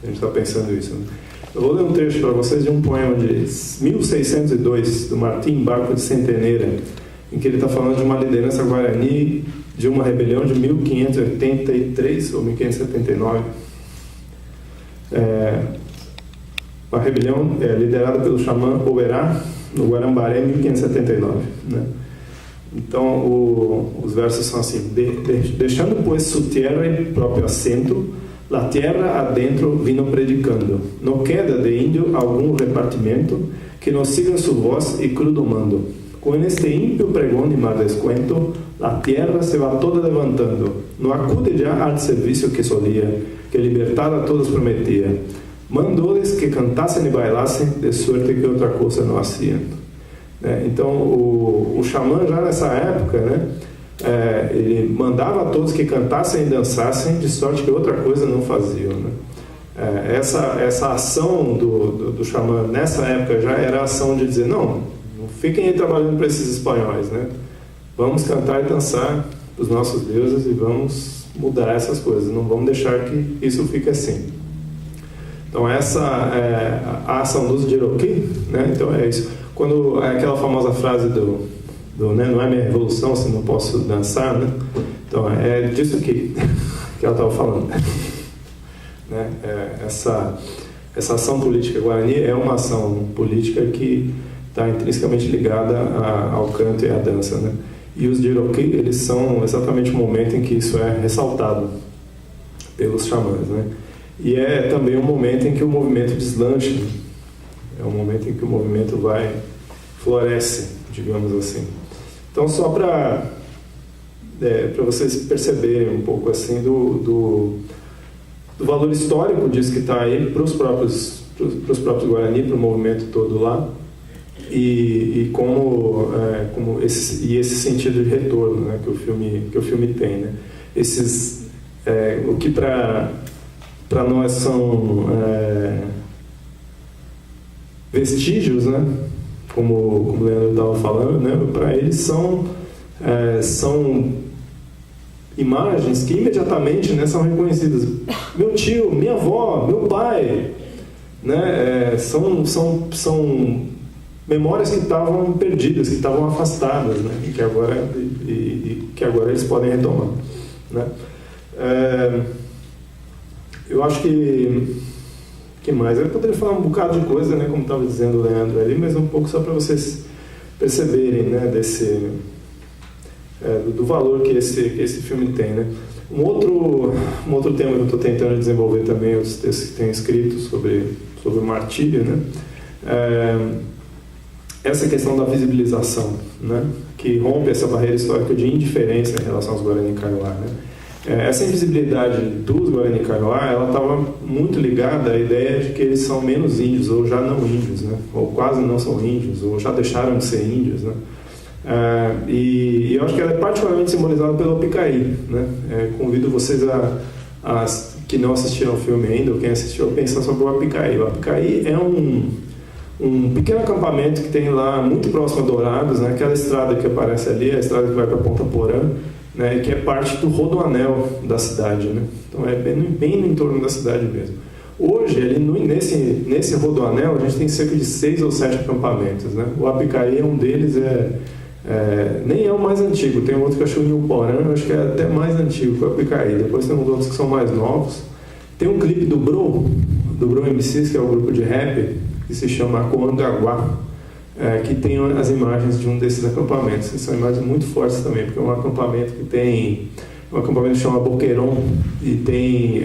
A gente está pensando isso, né? Eu vou ler um trecho para vocês de um poema de 1602, do Martim Barco de Centeneira, em que ele está falando de uma liderança guarani de uma rebelião de 1583 ou 1579. Uma rebelião liderada pelo xamã Oberá, no Guarambaré, em 1579. Né? Então, os versos são assim: deixando, pois, su tierra e próprio assento, la tierra adentro vino predicando. No queda de índio algum repartimento, que nos siga su voz e crudo mando. Com este ímpio pregón e mal descuento, la tierra se va toda levantando. No acude já al serviço que solia, que libertar a todos prometia. Mandou-lhes que cantassem e bailassem, de sorte que outra coisa não haciam. Então, o xamã, já nessa época, né, ele mandava a todos que cantassem e dançassem, de sorte que outra coisa não faziam. Né? Essa ação do xamã, nessa época, já era a ação de dizer: não fiquem aí trabalhando para esses espanhóis, né? Vamos cantar e dançar os nossos deuses e vamos mudar essas coisas, não vamos deixar que isso fique assim. Então, essa é a ação dos Cherokee, né? Então, é isso. Quando aquela famosa frase né, não é minha revolução se não posso dançar, né? Então, é disso que ela estava falando. Né? Essa ação política guarani é uma ação política que está intrinsecamente ligada ao canto e à dança, né? E os Cherokee, eles são exatamente o momento em que isso é ressaltado pelos xamãs, né? E é também um momento em que o movimento deslancha, é um momento em que o movimento floresce, digamos assim. Então, só para vocês perceberem um pouco assim do valor histórico disso que está aí para os próprios Guarani, para o movimento todo lá, e como esse sentido de retorno, né, que o filme tem, né? O que para nós são vestígios, né? Como o Leandro estava falando, né? Para eles são imagens que imediatamente, né, são reconhecidas. Meu tio, minha avó, meu pai, né? São memórias que estavam perdidas, que estavam afastadas, né? E que agora eles podem retomar, né? Eu acho que mais? Eu poderia falar um bocado de coisa, né, como estava dizendo o Leandro ali, mas um pouco só para vocês perceberem, né, do valor que esse filme tem, né? Um outro tema que eu estou tentando desenvolver também, os textos que tenho escrito sobre o martírio, né? Essa questão da visibilização, né, que rompe essa barreira histórica de indiferença em relação aos Guarani Kaiowá, né? Essa invisibilidade dos Guarani Kaiowá, ela estava muito ligada à ideia de que eles são menos índios, ou já não índios, né? Ou quase não são índios, ou já deixaram de ser índios, né? E eu acho que ela é particularmente simbolizada pelo Apicaí, né? Convido vocês que não assistiram ao filme ainda, ou quem assistiu, a pensar sobre o Apicaí. O Apicaí é um pequeno acampamento que tem lá, muito próximo a Dourados, né? Aquela estrada que aparece ali, a estrada que vai para Ponta Porã, né, que é parte do rodoanel da cidade, né? Então é bem no entorno da cidade mesmo. Hoje, ali nesse rodoanel, a gente tem cerca de 6 ou 7 acampamentos, né? O Apicaí é um deles, nem é o mais antigo, tem outro que eu acho em Uporã, acho que é até mais antigo que o Apicaí. Depois tem uns outros que são mais novos. Tem um clipe do Bro MCs, que é o grupo de rap, que se chama Coangaguá, que tem as imagens de um desses acampamentos. São imagens muito fortes também, porque é um acampamento que chama Boqueirão, e tem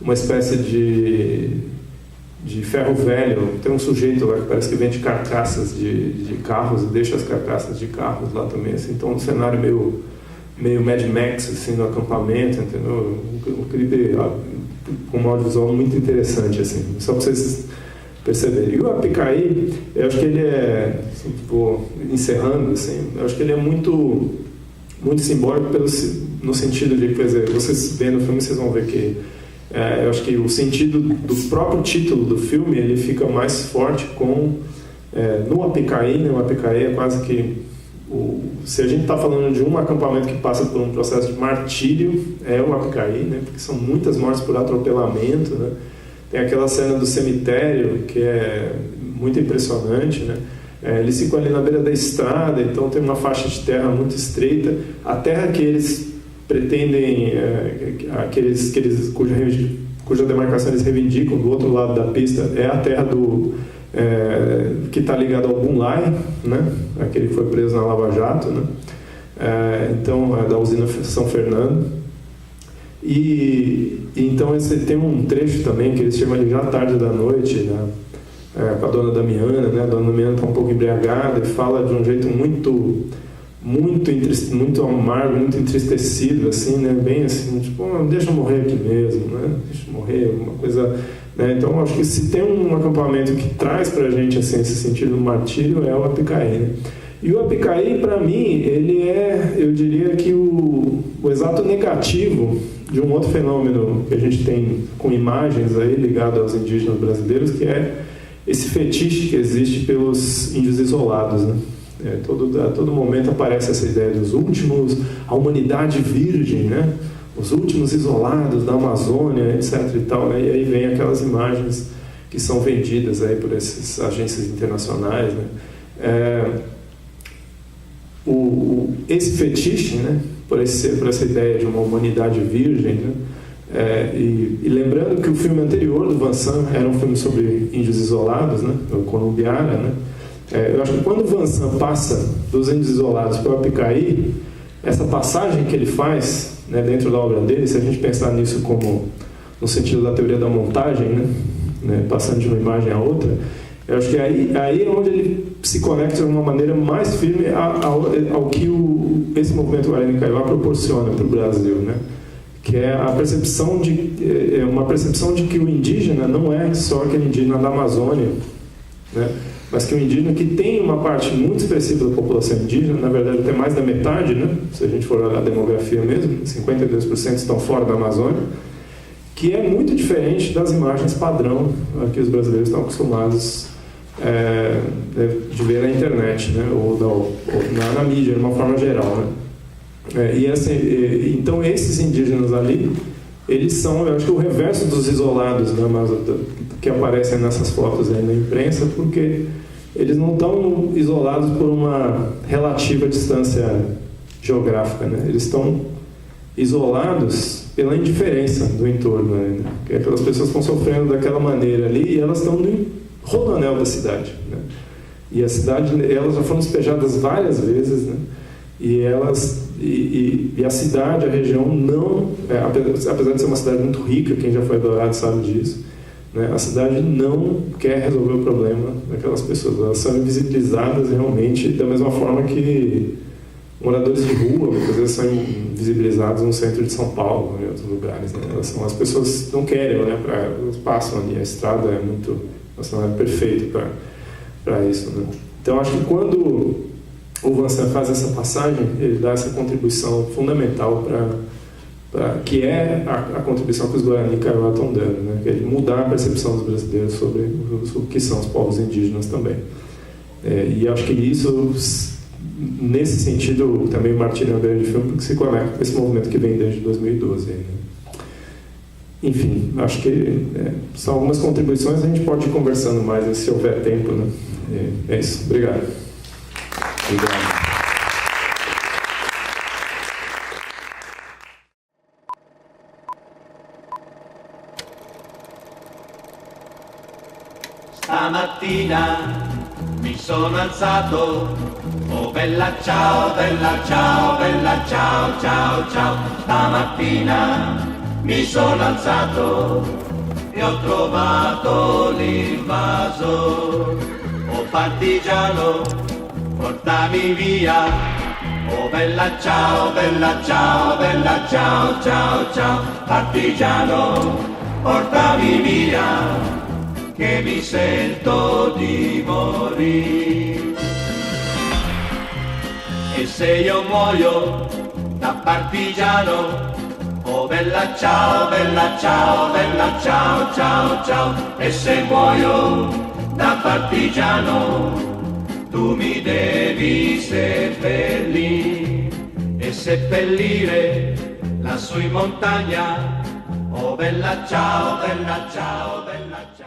uma espécie de ferro velho. Tem um sujeito lá que parece que vende carcaças de carros e deixa as carcaças de carros lá também, assim. Então um cenário meio Mad Max assim, no acampamento, entendeu? Um clipe com um audiovisual muito interessante, assim, só para vocês perceberem. E o Apicaí, eu acho que ele assim, tipo, encerrando, assim, eu acho que ele é muito, muito simbólico no sentido de, quer dizer, vocês vendo o filme, vocês vão ver que eu acho que o sentido do próprio título do filme, ele fica mais forte no Apicaí, né? O Apicaí é quase que se a gente está falando de um acampamento que passa por um processo de martírio, é o Apicaí, né? Porque são muitas mortes por atropelamento, né? Tem aquela cena do cemitério que é muito impressionante, né? Eles ficam ali na beira da estrada, então tem uma faixa de terra muito estreita. A terra que eles pretendem, cuja demarcação eles reivindicam do outro lado da pista, é a terra que está ligada ao Bunlai, né? Aquele que foi preso na Lava Jato, né? Então, é da usina São Fernando. E então tem um trecho também que eles chamam de Já Tarde da Noite, né? Com a dona Damiana, né? A dona Damiana está um pouco embriagada e fala de um jeito muito amargo, muito entristecido, assim, né? Bem assim, tipo, deixa eu morrer aqui mesmo, né? Deixa eu morrer, uma coisa, né? Então, acho que se tem um acampamento que traz pra gente, assim, esse sentido do martírio, é o Apicaí, né? E o Apicaí, para mim, ele é, eu diria que o exato negativo de um outro fenômeno que a gente tem com imagens aí ligado aos indígenas brasileiros, que é esse fetiche que existe pelos índios isolados, né? A todo momento aparece essa ideia dos últimos, a humanidade virgem, né? Os últimos isolados da Amazônia, etc. e tal, né? E aí vem aquelas imagens que são vendidas aí por essas agências internacionais, né? Esse fetiche, né? Por essa ideia de uma humanidade virgem, né? E lembrando que o filme anterior do Van Sant era um filme sobre índios isolados, né? O Columbiara, né? Eu acho que quando o Van Sant passa dos índios isolados para o Apicaí, essa passagem que ele faz, né, dentro da obra dele, se a gente pensar nisso como no sentido da teoria da montagem, né, passando de uma imagem a outra, eu acho que aí é onde ele se conecta de uma maneira mais firme ao que esse movimento Guarani Kaiowá proporciona para o Brasil, né? Que é uma percepção de que o indígena não é só aquele indígena da Amazônia, né? Mas que o indígena que tem uma parte muito expressiva da população indígena, na verdade até mais da metade, né? Se a gente for olhar a demografia mesmo, 52% estão fora da Amazônia, que é muito diferente das imagens padrão que os brasileiros estão acostumados de ver na internet, né? ou na mídia, de uma forma geral, né? Então esses indígenas ali, eles são, eu acho que o reverso dos isolados, né, que aparecem nessas fotos aí na imprensa, porque eles não estão isolados por uma relativa distância geográfica, né? Eles estão isolados pela indiferença do entorno, né? Que aquelas pessoas estão sofrendo daquela maneira ali e elas estão no rodoanel da cidade, né? E a cidade, elas já foram despejadas várias vezes, né? E a cidade, a região não, apesar de ser uma cidade muito rica, quem já foi adorado sabe disso, né? A cidade não quer resolver o problema daquelas pessoas. Elas são invisibilizadas realmente da mesma forma que moradores de rua muitas vezes são invisibilizados no centro de São Paulo, em outros lugares, né? As pessoas não querem olhar para, elas passam ali, a estrada é muito, é perfeito para isso, né? Então acho que quando o Van Sant faz essa passagem, ele dá essa contribuição fundamental que é a contribuição que os Guarani Kaiowá estão dando, né? Que é de mudar a percepção dos brasileiros sobre o que são os povos indígenas também. E acho que isso, nesse sentido, também o Martírio é um grande filme, porque se conecta com esse movimento que vem desde 2012. Né? Enfim, acho que são algumas contribuições, a gente pode ir conversando mais se houver tempo, né? É isso. Obrigado. Obrigado. Stamattina mi sono alzato, oh bella ciao, bella ciao, bella ciao, ciao, ciao. Stamattina mi sono alzato e ho trovato l'invaso, oh partigiano, portami via, oh bella ciao, bella ciao, bella ciao, ciao, ciao. Partigiano, portami via, che mi sento di morire. E se io muoio da partigiano, oh bella ciao, bella ciao, bella ciao, ciao, ciao. E se muoio da partigiano, tu mi devi seppellire, e seppellire lassù in montagna, Oh bella ciao, bella ciao, bella ciao.